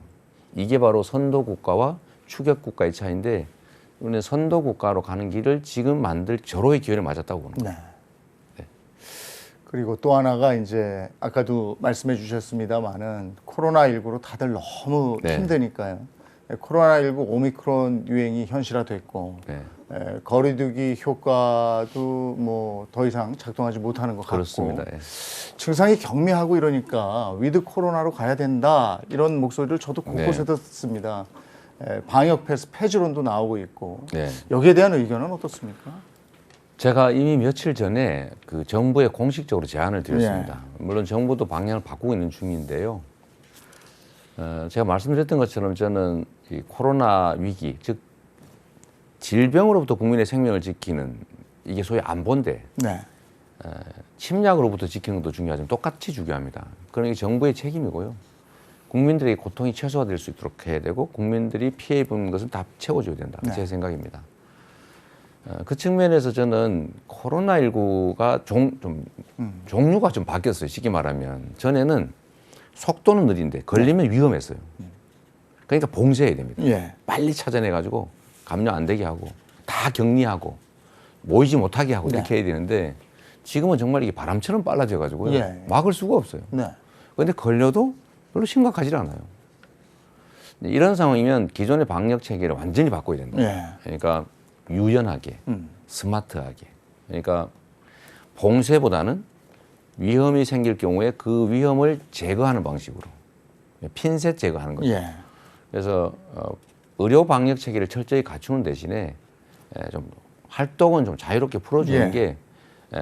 B: 이게 바로 선도 국가와 추격 국가의 차이인데 우리는 선도 국가로 가는 길을 지금 만들 절호의 기회를 맞았다고 보는 거예요.
A: 네. 그리고 또 하나가 이제 아까도 말씀해 주셨습니다만은 코로나19로 다들 너무
B: 네.
A: 힘드니까요. 코로나19 오미크론 유행이 현실화됐고
B: 네.
A: 거리두기 효과도 뭐 더 이상 작동하지 못하는 것
B: 그렇습니다.
A: 같고
B: 예.
A: 증상이 경미하고 이러니까 위드 코로나로 가야 된다 이런 목소리를 저도 곳곳에
B: 네.
A: 듣습니다. 방역 패스 폐지론도 나오고 있고
B: 네.
A: 여기에 대한 의견은 어떻습니까?
B: 제가 이미 며칠 전에 그 정부에 공식적으로 제안을 드렸습니다.
A: 예.
B: 물론 정부도 방향을 바꾸고 있는 중인데요. 제가 말씀드렸던 것처럼 저는 이 코로나 위기, 즉 질병으로부터 국민의 생명을 지키는 이게 소위 안보인데
A: 네.
B: 침략으로부터 지키는 것도 중요하지만 똑같이 중요합니다. 그러니까 정부의 책임이고요. 국민들의 고통이 최소화될 수 있도록 해야 되고 국민들이 피해 입은 것은 다 채워줘야 된다.
A: 네.
B: 제 생각입니다. 그 측면에서 저는 코로나19가 종류가 좀 바뀌었어요. 쉽게 말하면. 전에는 속도는 느린데 걸리면 위험했어요. 그러니까 봉쇄해야 됩니다.
A: 예.
B: 빨리 찾아내가지고 감염 안 되게 하고 다 격리하고 모이지 못하게 하고
A: 네.
B: 이렇게 해야 되는데 지금은 정말 이게 바람처럼 빨라져가지고요.
A: 예.
B: 막을 수가 없어요.
A: 네.
B: 그런데 걸려도 별로 심각하지 않아요. 이런 상황이면 기존의 방역 체계를 완전히 바꿔야 된다.
A: 예.
B: 그러니까 유연하게, 스마트하게. 그러니까 봉쇄보다는 위험이 생길 경우에 그 위험을 제거하는 방식으로 핀셋 제거하는 거죠.
A: 예.
B: 그래서 의료 방역 체계를 철저히 갖추는 대신에 좀 활동은 좀 자유롭게 풀어주는
A: 예.
B: 게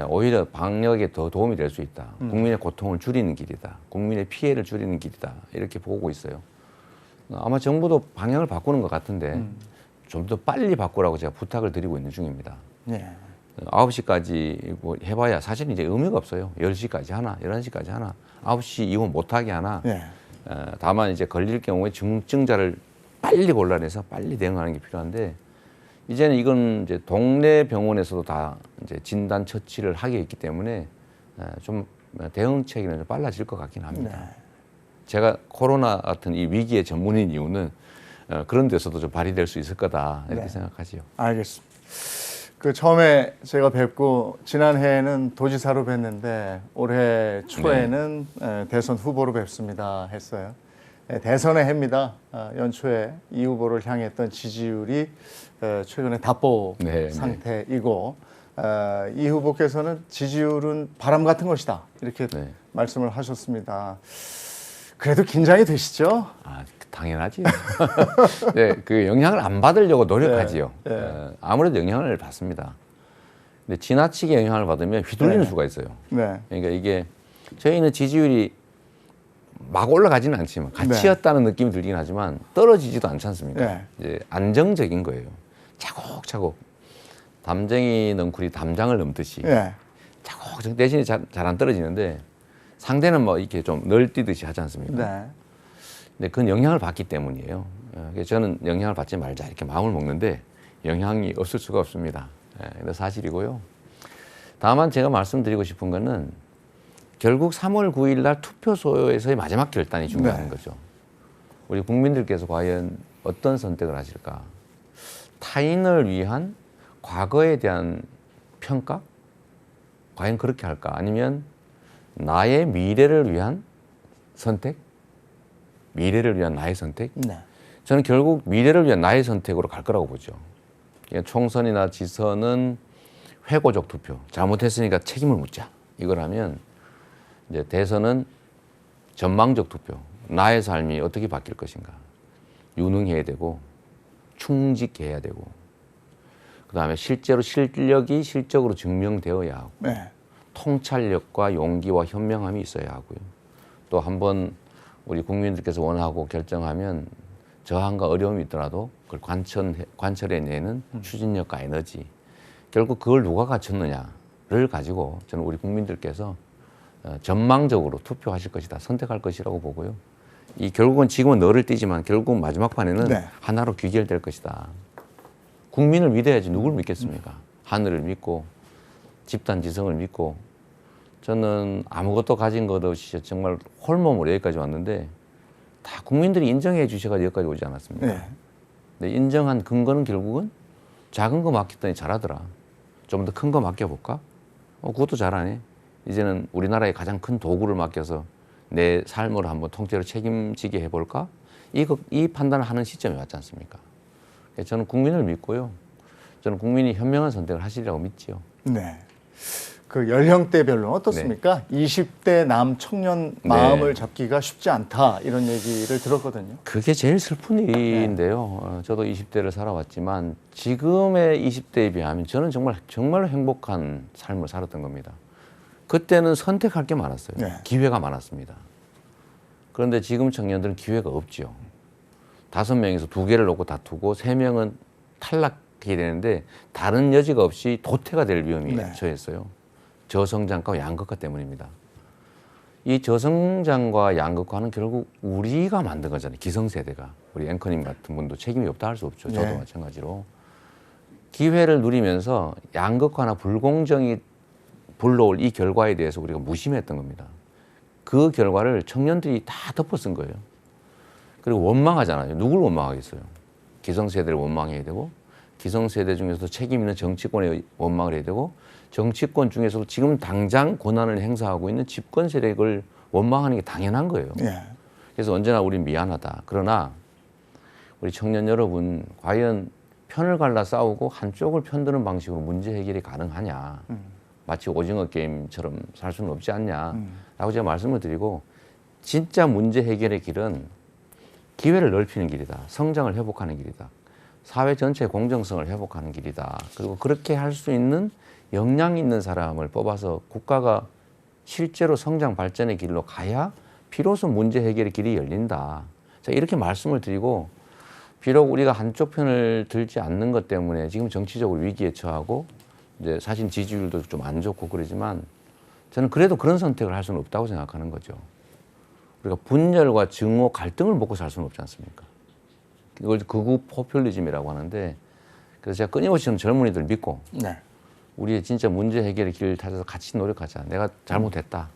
B: 오히려 방역에 더 도움이 될 수 있다. 국민의 고통을 줄이는 길이다. 국민의 피해를 줄이는 길이다. 이렇게 보고 있어요. 아마 정부도 방향을 바꾸는 것 같은데 좀 더 빨리 바꾸라고 제가 부탁을 드리고 있는 중입니다.
A: 예.
B: 9시까지 뭐 해봐야 사실 이제 의미가 없어요. 10시까지 하나, 11시까지 하나, 9시 이후 못하게 하나.
A: 예.
B: 다만 이제 걸릴 경우에 증자를 빨리 골라내서 빨리 대응하는 게 필요한데 이제는 이건 이제 동네 병원에서도 다 이제 진단 처치를 하게 있기 때문에 좀 대응책이 좀 빨라질 것 같긴 합니다.
A: 네.
B: 제가 코로나 같은 이 위기의 전문인 이유는 그런 데서도 좀 발휘될 수 있을 거다 이렇게
A: 네.
B: 생각하지요.
A: 알겠습니다. 그 처음에 제가 뵙고 지난해에는 도지사로 뵀는데 올해 초에는 대선 후보로 뵙습니다 했어요. 대선의 해입니다. 연초에 이 후보를 향했던 지지율이 최근에 답보
B: 네,
A: 상태이고 이 후보께서는 지지율은 바람 같은 것이다 이렇게
B: 네.
A: 말씀을 하셨습니다. 그래도 긴장이 되시죠?
B: 아, 당연하지요. 네, 그 영향을 안 받으려고 노력하지요.
A: 네.
B: 아무래도 영향을 받습니다. 근데 지나치게 영향을 받으면 휘둘리는
A: 네.
B: 수가 있어요.
A: 네.
B: 그러니까 이게 저희는 지지율이 막 올라가지는 않지만 같이였다는 느낌이 들긴 하지만 떨어지지도 않지 않습니까?
A: 네.
B: 이제 안정적인 거예요. 차곡차곡 담쟁이 넝쿨이 담장을 넘듯이
A: 네.
B: 차곡차곡 대신에 잘 안 떨어지는데 상대는 뭐 이렇게 좀 널뛰듯이 하지 않습니까?
A: 네.
B: 근데 그건 영향을 받기 때문이에요. 그래서 저는 영향을 받지 말자 이렇게 마음을 먹는데 영향이 없을 수가 없습니다. 근데 사실이고요. 다만 제가 말씀드리고 싶은 거는 결국 3월 9일 날 투표소에서의 마지막 결단이 중요한
A: 네.
B: 거죠. 우리 국민들께서 과연 어떤 선택을 하실까? 타인을 위한 과거에 대한 평가? 과연 그렇게 할까? 아니면 나의 미래를 위한 선택? 미래를 위한 나의 선택?
A: 네.
B: 저는 결국 미래를 위한 나의 선택으로 갈 거라고 보죠. 총선이나 지선은 회고적 투표, 잘못했으니까 책임을 묻자. 이걸 하면 이제 대선은 전망적 투표, 나의 삶이 어떻게 바뀔 것인가. 유능해야 되고 충직해야 되고 그다음에 실제로 실력이 실적으로 증명되어야 하고
A: 네.
B: 통찰력과 용기와 현명함이 있어야 하고요. 또 한번 우리 국민들께서 원하고 결정하면 저항과 어려움이 있더라도 그걸 관철해내는 추진력과 에너지. 결국 그걸 누가 갖췄느냐를 가지고 저는 우리 국민들께서 전망적으로 투표하실 것이다. 선택할 것이라고 보고요. 이 결국은 지금은 너를 띄지만 결국 마지막 판에는
A: 네.
B: 하나로 귀결될 것이다. 국민을 믿어야지 누굴 믿겠습니까? 하늘을 믿고 집단 지성을 믿고 저는 아무것도 가진 것 없이 정말 홀몸으로 여기까지 왔는데 다 국민들이 인정해 주셔가지고 여기까지 오지 않았습니까?
A: 네.
B: 근데 인정한 근거는 결국은 작은 거 맡겼더니 잘하더라. 좀 더 큰 거 맡겨볼까? 그것도 잘하네. 이제는 우리나라의 가장 큰 도구를 맡겨서 내 삶을 한번 통째로 책임지게 해볼까? 이 판단을 하는 시점이 왔지 않습니까? 저는 국민을 믿고요. 저는 국민이 현명한 선택을 하시리라고 믿지요.
A: 네. 그 연령대별로 어떻습니까? 20대 남 청년 마음을 잡기가 쉽지 않다 이런 얘기를 들었거든요.
B: 그게 제일 슬픈 일인데요. 저도 20대를 살아왔지만 지금의 20대에 비하면 저는 정말로 행복한 삶을 살았던 겁니다. 그때는 선택할 게 많았어요.
A: 네.
B: 기회가 많았습니다. 그런데 지금 청년들은 기회가 없죠. 5명에서 2개를 놓고 다투고 3명은 탈락이 되는데 다른 여지가 없이 도태가 될 위험이 처했어요. 저성장과 양극화 때문입니다. 이 저성장과 양극화는 결국 우리가 만든 거잖아요. 기성세대가. 우리 앵커님 같은 분도 책임이 없다 할 수 없죠. 저도 마찬가지로. 기회를 누리면서 양극화나 불공정이 불러올 이 결과에 대해서 우리가 무심했던 겁니다. 그 결과를 청년들이 다 덮어 쓴 거예요. 그리고 원망하잖아요. 누굴 원망하겠어요? 기성세대를 원망해야 되고 기성세대 중에서도 책임 있는 정치권에 원망을 해야 되고 정치권 중에서도 지금 당장 권한을 행사하고 있는 집권 세력을 원망하는 게 당연한 거예요. 그래서 언제나 우린 미안하다. 그러나 우리 청년 여러분 과연 편을 갈라 싸우고 한쪽을 편드는 방식으로 문제 해결이 가능하냐. 마치 오징어 게임처럼 살 수는 없지 않냐라고 제가 말씀을 드리고 진짜 문제 해결의 길은 기회를 넓히는 길이다. 성장을 회복하는 길이다. 사회 전체의 공정성을 회복하는 길이다. 그리고 그렇게 할 수 있는 역량 있는 사람을 뽑아서 국가가 실제로 성장 발전의 길로 가야 비로소 문제 해결의 길이 열린다. 자, 이렇게 말씀을 드리고 비록 우리가 한쪽 편을 들지 않는 것 때문에 지금 정치적으로 위기에 처하고 이제 사실 지지율도 좀 안 좋고 그러지만 저는 그래도 그런 선택을 할 수는 없다고 생각하는 거죠. 우리가 분열과 증오, 갈등을 먹고 살 수는 없지 않습니까? 이걸 극우 포퓰리즘이라고 하는데 그래서 제가 끊임없이 저는 젊은이들 믿고 우리의 진짜 문제 해결의 길을 찾아서 같이 노력하자. 내가 잘못했다.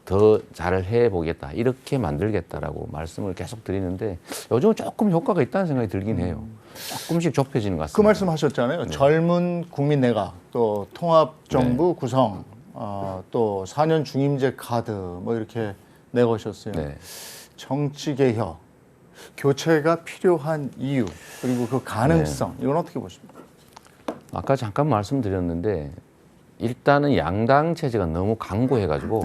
B: 더 잘 해보겠다. 이렇게 만들겠다라고 말씀을 계속 드리는데 요즘은 조금 효과가 있다는 생각이 들긴 해요. 조금씩 좁혀지는 것 같습니다.
A: 그 말씀 하셨잖아요. 젊은 국민 내각, 또 통합정부 구성, 또 4년 중임제 카드 뭐 이렇게 내거셨어요. 정치개혁, 교체가 필요한 이유, 그리고 그 가능성, 이건 어떻게 보십니까?
B: 아까 잠깐 말씀드렸는데 일단은 양당 체제가 너무 강고해가지고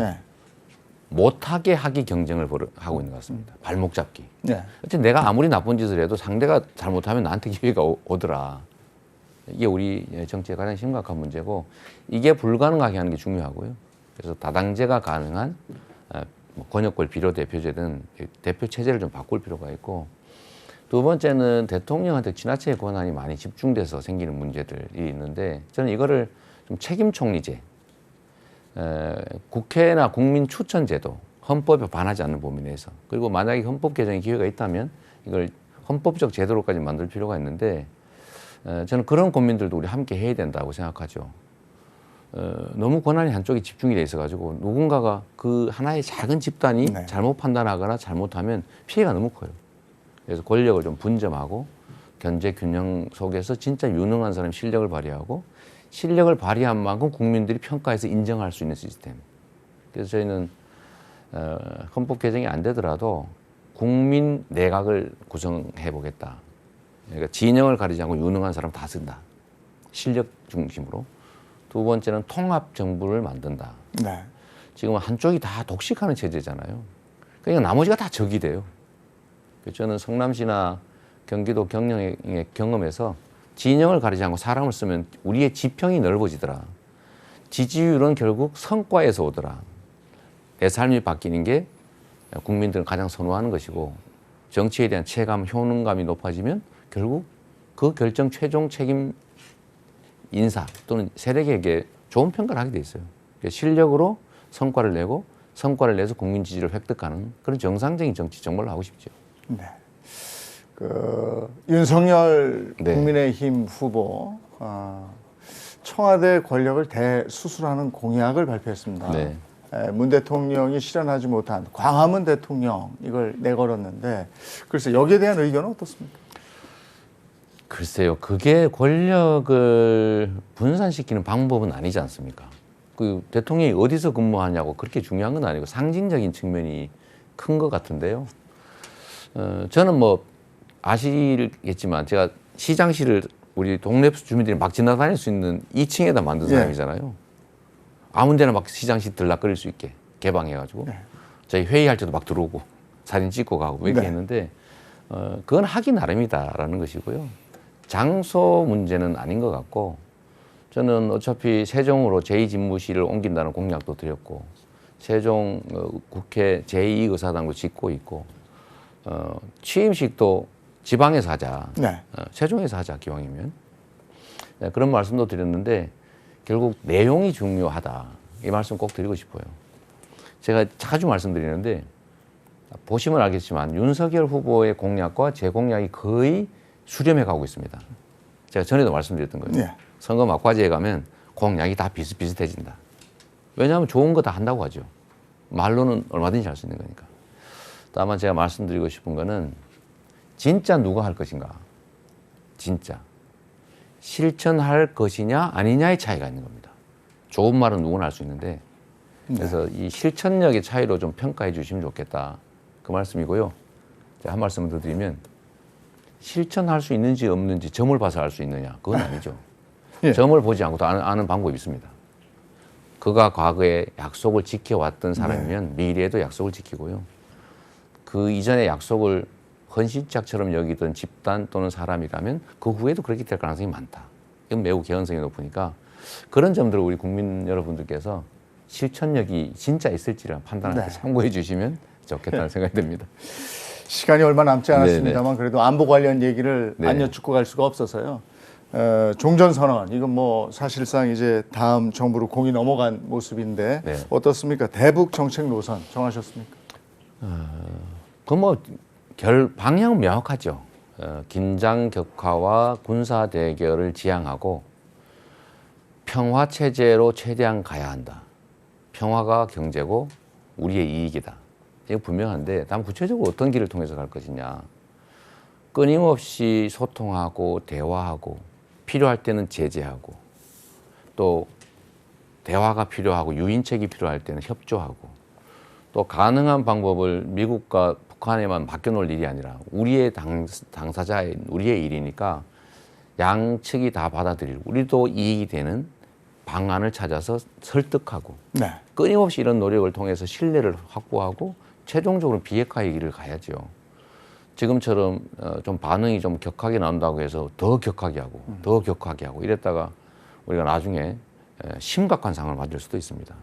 B: 못하게 하기 경쟁을 하고 있는 것 같습니다. 발목 잡기. 어쨌든 내가 아무리 나쁜 짓을 해도 상대가 잘못하면 나한테 기회가 오더라. 이게 우리 정치의 가장 심각한 문제고 이게 불가능하게 하는 게 중요하고요. 그래서 다당제가 가능한 권역별 비례대표제든 대표 체제를 좀 바꿀 필요가 있고 두 번째는 대통령한테 지나치게 권한이 많이 집중돼서 생기는 문제들이 있는데 저는 이거를 좀 책임 총리제, 국회나 국민 추천제도, 헌법에 반하지 않는 범위 내에서 그리고 만약에 헌법 개정의 기회가 있다면 이걸 헌법적 제도로까지 만들 필요가 있는데 저는 그런 고민들도 우리 함께 해야 된다고 생각하죠. 너무 권한이 한쪽에 집중이 돼 있어가지고 누군가가 그 하나의 작은 집단이 잘못 판단하거나 잘못하면 피해가 너무 커요. 그래서 권력을 좀 분점하고 견제 균형 속에서 진짜 유능한 사람 실력을 발휘하고 실력을 발휘한 만큼 국민들이 평가해서 인정할 수 있는 시스템. 그래서 저희는 헌법 개정이 안 되더라도 국민 내각을 구성해 보겠다. 그러니까 진영을 가리지 않고 유능한 사람 다 쓴다. 실력 중심으로. 두 번째는 통합 정부를 만든다.
A: 네.
B: 지금 한쪽이 다 독식하는 체제잖아요. 그러니까 나머지가 다 적이 돼요. 저는 성남시나 경기도 경영의 경험에서 진영을 가리지 않고 사람을 쓰면 우리의 지평이 넓어지더라. 지지율은 결국 성과에서 오더라. 내 삶이 바뀌는 게 국민들은 가장 선호하는 것이고 정치에 대한 체감, 효능감이 높아지면 결국 그 결정 최종 책임 인사 또는 세력에게 좋은 평가를 하게 돼 있어요. 실력으로 성과를 내고 성과를 내서 국민 지지를 획득하는 그런 정상적인 정치 정말로 하고 싶죠.
A: 네. 윤석열
B: 네.
A: 국민의힘 후보 청와대 권력을 대수술하는 공약을 발표했습니다.
B: 네.
A: 문 대통령이 실현하지 못한 광화문 대통령 이걸 내걸었는데 글쎄 여기에 대한 의견은 어떻습니까?
B: 글쎄요, 그게 권력을 분산시키는 방법은 아니지 않습니까? 그 대통령이 어디서 근무하냐고 그렇게 중요한 건 아니고 상징적인 측면이 큰 것 같은데요. 저는 뭐 아시겠지만 제가 시장실을 우리 동네 주민들이 막 지나다닐 수 있는 2층에다 만든 사람이잖아요. 아무 데나 막 시장실 들락거릴 수 있게 개방해가지고 저희 회의할 때도 막 들어오고 사진 찍고 가고 뭐 이렇게 했는데 그건 하기 나름이다라는 것이고요. 장소 문제는 아닌 것 같고 저는 어차피 세종으로 제2집무실을 옮긴다는 공약도 드렸고 세종 국회 제2의사당도 짓고 있고 취임식도 지방에서 하자.
A: 네.
B: 세종에서 하자 기왕이면. 네, 그런 말씀도 드렸는데 결국 내용이 중요하다. 이 말씀 꼭 드리고 싶어요. 제가 자주 말씀드리는데 보시면 알겠지만 윤석열 후보의 공약과 제 공약이 거의 수렴해 가고 있습니다. 제가 전에도 말씀드렸던 거예요.
A: 네.
B: 선거 막바지에 가면 공약이 다 비슷비슷해진다. 왜냐하면 좋은 거 다 한다고 하죠. 말로는 얼마든지 할 수 있는 거니까. 다만 제가 말씀드리고 싶은 거는 진짜 누가 할 것인가. 진짜. 실천할 것이냐 아니냐의 차이가 있는 겁니다. 좋은 말은 누구나 할 수 있는데 그래서 이 실천력의 차이로 좀 평가해 주시면 좋겠다. 그 말씀이고요. 제가 한 말씀을 더 드리면 실천할 수 있는지 없는지 점을 봐서 알 수 있느냐. 그건 아니죠.
A: 예.
B: 점을 보지 않고도 아는 방법이 있습니다. 그가 과거에 약속을 지켜왔던 사람이면 미래에도 약속을 지키고요. 그 이전의 약속을 헌신짝처럼 여기던 집단 또는 사람이라면 그 후에도 그렇게 될 가능성이 많다. 이건 매우 개연성이 높으니까 그런 점들을 우리 국민 여러분들께서 실천력이 진짜 있을지를 판단할 때 참고해 주시면 좋겠다는 생각이 듭니다.
A: 시간이 얼마 남지 않았습니다만 그래도 안보 관련 얘기를 안 여쭙고 갈 수가 없어서요. 종전선언 이건 뭐 사실상 이제 다음 정부로 공이 넘어간 모습인데 어떻습니까? 대북 정책 노선 정하셨습니까?
B: 그 뭐 방향은 명확하죠. 긴장 격화와 군사 대결을 지향하고 평화 체제로 최대한 가야 한다. 평화가 경제고 우리의 이익이다. 이거 분명한데 다만 구체적으로 어떤 길을 통해서 갈 것이냐. 끊임없이 소통하고 대화하고 필요할 때는 제재하고 또 대화가 필요하고 유인책이 필요할 때는 협조하고 또 가능한 방법을 미국과 북한에만 맡겨놓을 일이 아니라 우리의 당사자인 우리의 일이니까 양측이 다 받아들이고 우리도 이익이 되는 방안을 찾아서 설득하고 끊임없이 이런 노력을 통해서 신뢰를 확보하고 최종적으로 비핵화의 길을 가야죠. 지금처럼 좀 반응이 좀 격하게 나온다고 해서 더 격하게 하고 더 격하게 하고 이랬다가 우리가 나중에 심각한 상황을 맞을 수도 있습니다.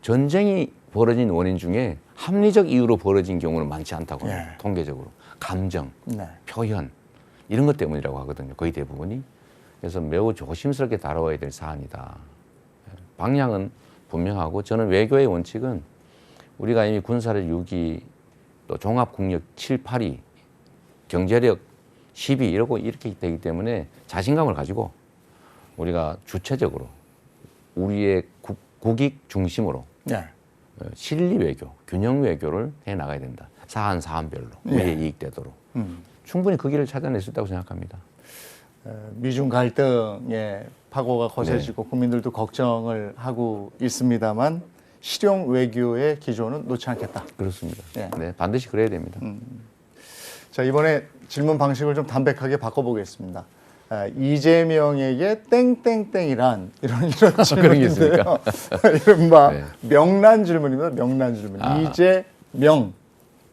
B: 전쟁이 벌어진 원인 중에 합리적 이유로 벌어진 경우는 많지 않다고 합니다. 통계적으로. 감정, 표현 이런 것 때문이라고 하거든요. 거의 대부분이. 그래서 매우 조심스럽게 다뤄야 될 사안이다. 방향은 분명하고 저는 외교의 원칙은 우리가 이미 군사력 6위 또 종합국력 7, 8위 경제력 10위 이렇게 되기 때문에 자신감을 가지고 우리가 주체적으로 우리의 국익 중심으로 실리 외교, 균형 외교를 해 나가야 된다. 사안별로 우리의 이익되도록. 충분히 그 길을 찾아낼 수 있다고 생각합니다.
A: 미중 갈등의 파고가 거세지고 국민들도 걱정을 하고 있습니다만 실용 외교의 기조는 놓지 않겠다.
B: 그렇습니다. 네, 반드시 그래야 됩니다.
A: 자, 이번에 질문 방식을 좀 담백하게 바꿔보겠습니다. 이재명에게 땡땡땡이란 이런
B: 그런 게
A: 질문인데요.
B: 있습니까?
A: 이른바
B: 네.
A: 명란 질문입니다. 명란 질문.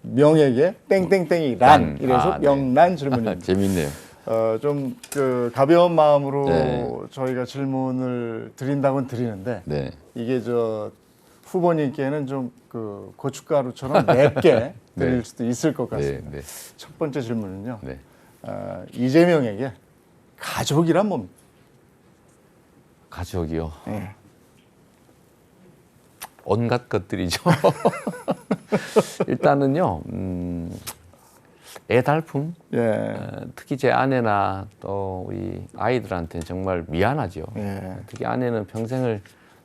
A: 이재명에게 땡땡땡이란 이래서
B: 네.
A: 명란 질문입니다.
B: 재밌네요.
A: 좀 그 가벼운 마음으로
B: 네.
A: 저희가 질문을 드린다고는 드리는데
B: 네.
A: 이게 저 후보님께는 좀 그 고춧가루처럼 맵게 드릴
B: 네.
A: 수도 있을 것 같습니다.
B: 네. 네.
A: 첫 번째 질문은요.
B: 네.
A: 이재명에게 가족이란 뭡니까?
B: 가족이요.
A: 네.
B: 온갖 것들이죠. 일단은요. 애달픔.
A: 예.
B: 특히 제 아내나 또 우리 아이들한테는 정말 미안하죠.
A: 예.
B: 특히 아내는 평생을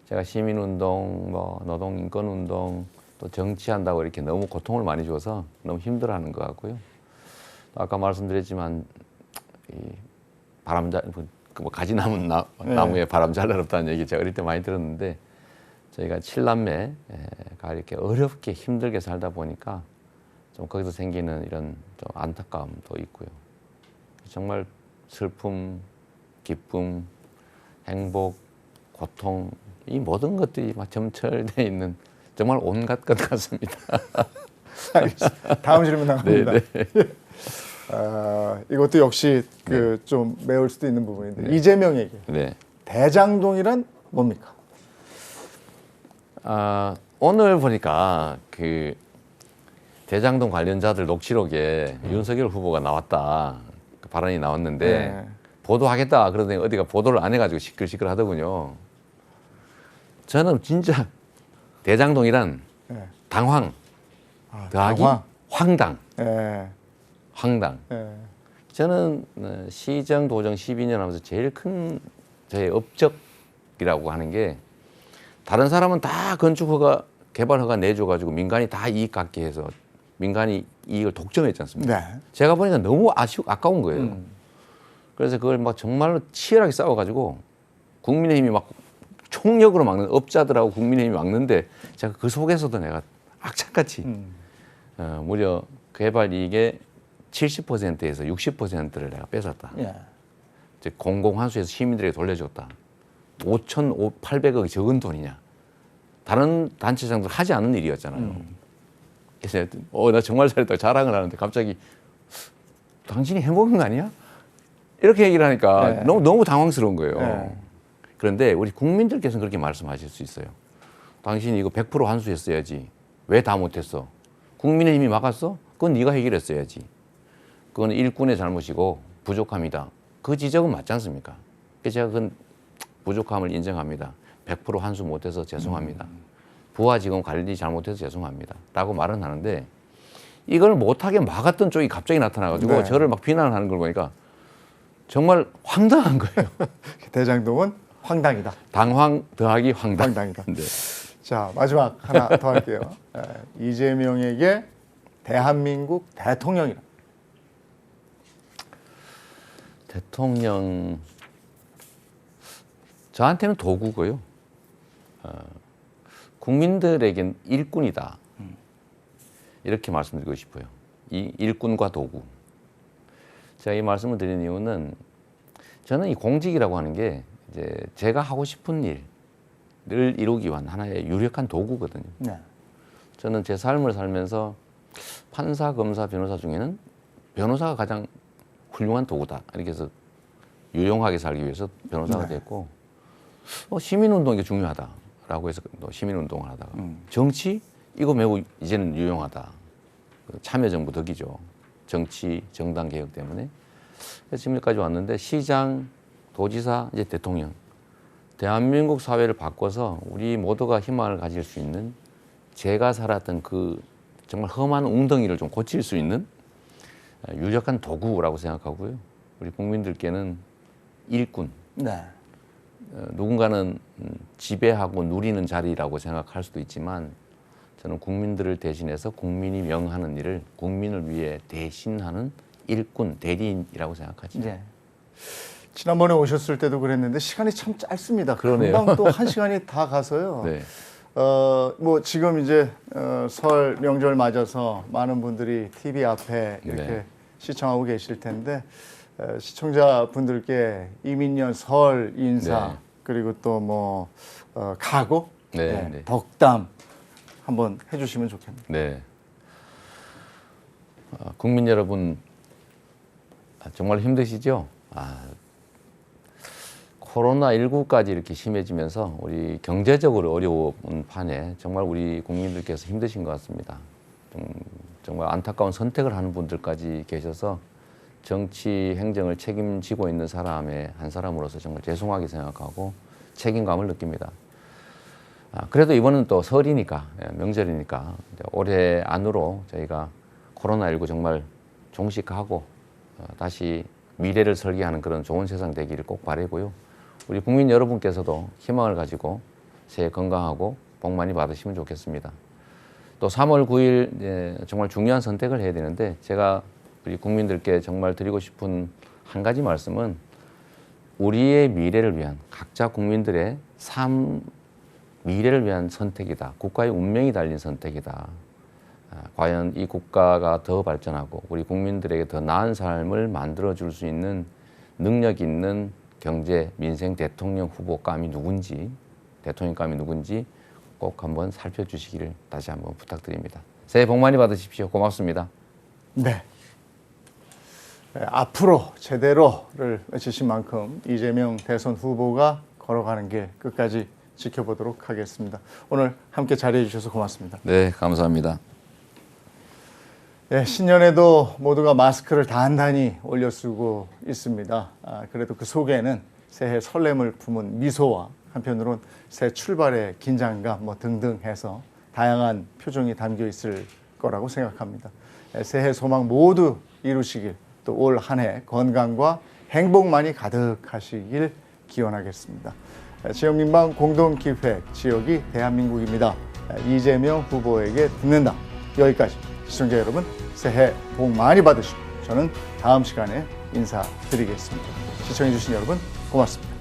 B: 제가 시민운동, 뭐 노동인권운동, 또 정치한다고 이렇게 너무 고통을 많이 줘서 너무 힘들어하는 것 같고요. 또 아까 말씀드렸지만 이 바람잘 뭐 가지 남은 나무에 바람 잘 날없다는 얘기 제가 어릴 때 많이 들었는데 저희가 7남매가 이렇게 어렵게 힘들게 살다 보니까 좀 거기서 생기는 이런 좀 안타까움도 있고요. 정말 슬픔, 기쁨, 행복, 고통 이 모든 것들이 막 점철되어 있는 정말 온갖 것 같습니다.
A: 알겠습니다. 다음 질문 나갑니다.
B: 네, 네.
A: 이것도 역시 그 좀 매울 수도 있는 부분인데
B: 네.
A: 이재명에게
B: 네.
A: 대장동이란 뭡니까?
B: 오늘 보니까 그 대장동 관련자들 녹취록에 윤석열 후보가 나왔다 그 발언이 나왔는데
A: 네.
B: 보도하겠다 그러더니 어디가 보도를 안 해가지고 시끌시끌 하더군요. 저는 진짜 대장동이란
A: 예.
B: 당황 더하기
A: 당황.
B: 황당,
A: 예.
B: 황당.
A: 예.
B: 저는 시정 도정 12년 하면서 제일 큰 저의 업적이라고 하는 게 다른 사람은 다 건축 허가, 개발 허가 내줘가지고 민간이 다 이익 갖게 해서 민간이 이익을 독점했지 않습니까?
A: 네.
B: 제가 보니까 너무 아까운 거예요. 그래서 그걸 막 정말로 치열하게 싸워가지고 국민의힘이 막 총력으로 막는 업자들하고 국민의힘이 막는데 제가 그 속에서도 내가 악착같이 무려 개발 이익의 70%에서 60%를 내가 뺏었다.
A: 예.
B: 즉 공공환수에서 시민들에게 돌려줬다. 5,800억이 적은 돈이냐. 다른 단체장들 하지 않는 일이었잖아요. 그래서 나 정말 잘했다고 자랑을 하는데 갑자기 당신이 해먹은 거 아니야? 이렇게 얘기를 하니까
A: 네.
B: 너무 당황스러운 거예요.
A: 네.
B: 그런데 우리 국민들께서는 그렇게 말씀하실 수 있어요. 당신이 이거 100% 환수했어야지. 왜 다 못했어? 국민의힘이 막았어? 그건 네가 해결했어야지. 그건 일꾼의 잘못이고 부족함이다. 그 지적은 맞지 않습니까? 그래서 제가 그 부족함을 인정합니다. 100% 환수 못해서 죄송합니다. 부하 직원 관리 잘못해서 죄송합니다. 라고 말은 하는데 이걸 못하게 막았던 쪽이 갑자기 나타나가지고
A: 네.
B: 저를 막 비난하는 걸 보니까 정말 황당한 거예요.
A: 대장동은 황당이다.
B: 당황 더하기 황당.
A: 황당이다.
B: 네.
A: 자, 마지막 하나 더 할게요. 이재명에게 대한민국 대통령이라.
B: 대통령 저한테는 도구고요. 국민들에겐 일꾼이다. 이렇게 말씀드리고 싶어요. 이 일꾼과 도구. 제가 이 말씀을 드리는 이유는 저는 이 공직이라고 하는 게 이제 제가 하고 싶은 일을 이루기 위한 하나의 유력한 도구거든요.
A: 네.
B: 저는 제 삶을 살면서 판사, 검사, 변호사 중에는 변호사가 가장 훌륭한 도구다. 이렇게 해서 유용하게 살기 위해서 변호사가 됐고 시민운동이 중요하다라고 해서 또 시민운동을 하다가 정치? 이거 매우 이제는 유용하다. 참여정부 덕이죠. 정치, 정당 개혁 때문에. 그래서 지금까지 왔는데 시장, 도지사, 이제 대통령. 대한민국 사회를 바꿔서 우리 모두가 희망을 가질 수 있는 제가 살았던 그 정말 험한 웅덩이를 좀 고칠 수 있는 유력한 도구라고 생각하고요. 우리 국민들께는 일꾼.
A: 네.
B: 누군가는 지배하고 누리는 자리라고 생각할 수도 있지만 저는 국민들을 대신해서 국민이 명하는 일을 국민을 위해 대신하는 일꾼, 대리인이라고 생각하죠.
A: 네. 지난번에 오셨을 때도 그랬는데 시간이 참 짧습니다.
B: 그러네요.
A: 금방 또 한 시간이 다 가서요.
B: 네.
A: 뭐 지금 이제 설 명절 맞아서 많은 분들이 TV 앞에 이렇게
B: 네.
A: 시청하고 계실 텐데 시청자분들께 이민년 설 인사
B: 네.
A: 그리고 또 뭐 각오,
B: 네, 네.
A: 덕담 한번 해주시면 좋겠네요.
B: 네. 국민 여러분 정말 힘드시죠? 코로나19까지 이렇게 심해지면서 우리 경제적으로 어려운 판에 정말 우리 국민들께서 힘드신 것 같습니다. 정말 안타까운 선택을 하는 분들까지 계셔서 정치 행정을 책임지고 있는 사람의 한 사람으로서 정말 죄송하게 생각하고 책임감을 느낍니다. 그래도 이번은 또 설이니까, 명절이니까 올해 안으로 저희가 코로나19 정말 종식하고 다시 미래를 설계하는 그런 좋은 세상 되기를 꼭 바라고요. 우리 국민 여러분께서도 희망을 가지고 새해 건강하고 복 많이 받으시면 좋겠습니다. 또 3월 9일 정말 중요한 선택을 해야 되는데 제가 우리 국민들께 정말 드리고 싶은 한 가지 말씀은 우리의 미래를 위한 각자 국민들의 미래를 위한 선택이다. 국가의 운명이 달린 선택이다. 과연 이 국가가 더 발전하고 우리 국민들에게 더 나은 삶을 만들어줄 수 있는 능력 있는 경제, 민생 대통령 후보감이 누군지, 대통령감이 누군지 꼭 한번 살펴주시기를 다시 한번 부탁드립니다. 새해 복 많이 받으십시오. 고맙습니다.
A: 네. 앞으로 제대로를 외치신 만큼 이재명 대선 후보가 걸어가는 길 끝까지 지켜보도록 하겠습니다. 오늘 함께 자리해 주셔서 고맙습니다.
B: 네, 감사합니다.
A: 신년에도 모두가 마스크를 단단히 올려 쓰고 있습니다. 그래도 그 속에는 새해 설렘을 품은 미소와 한편으론 새 출발의 긴장감 등등 해서 다양한 표정이 담겨 있을 거라고 생각합니다. 새해 소망 모두 이루시길 또 올 한 해 건강과 행복만이 가득하시길 기원하겠습니다. 지역민방 공동기획 지역이 대한민국입니다. 이재명 후보에게 듣는다. 여기까지. 시청자 여러분 새해 복 많이 받으시고 저는 다음 시간에 인사드리겠습니다. 시청해주신 여러분 고맙습니다.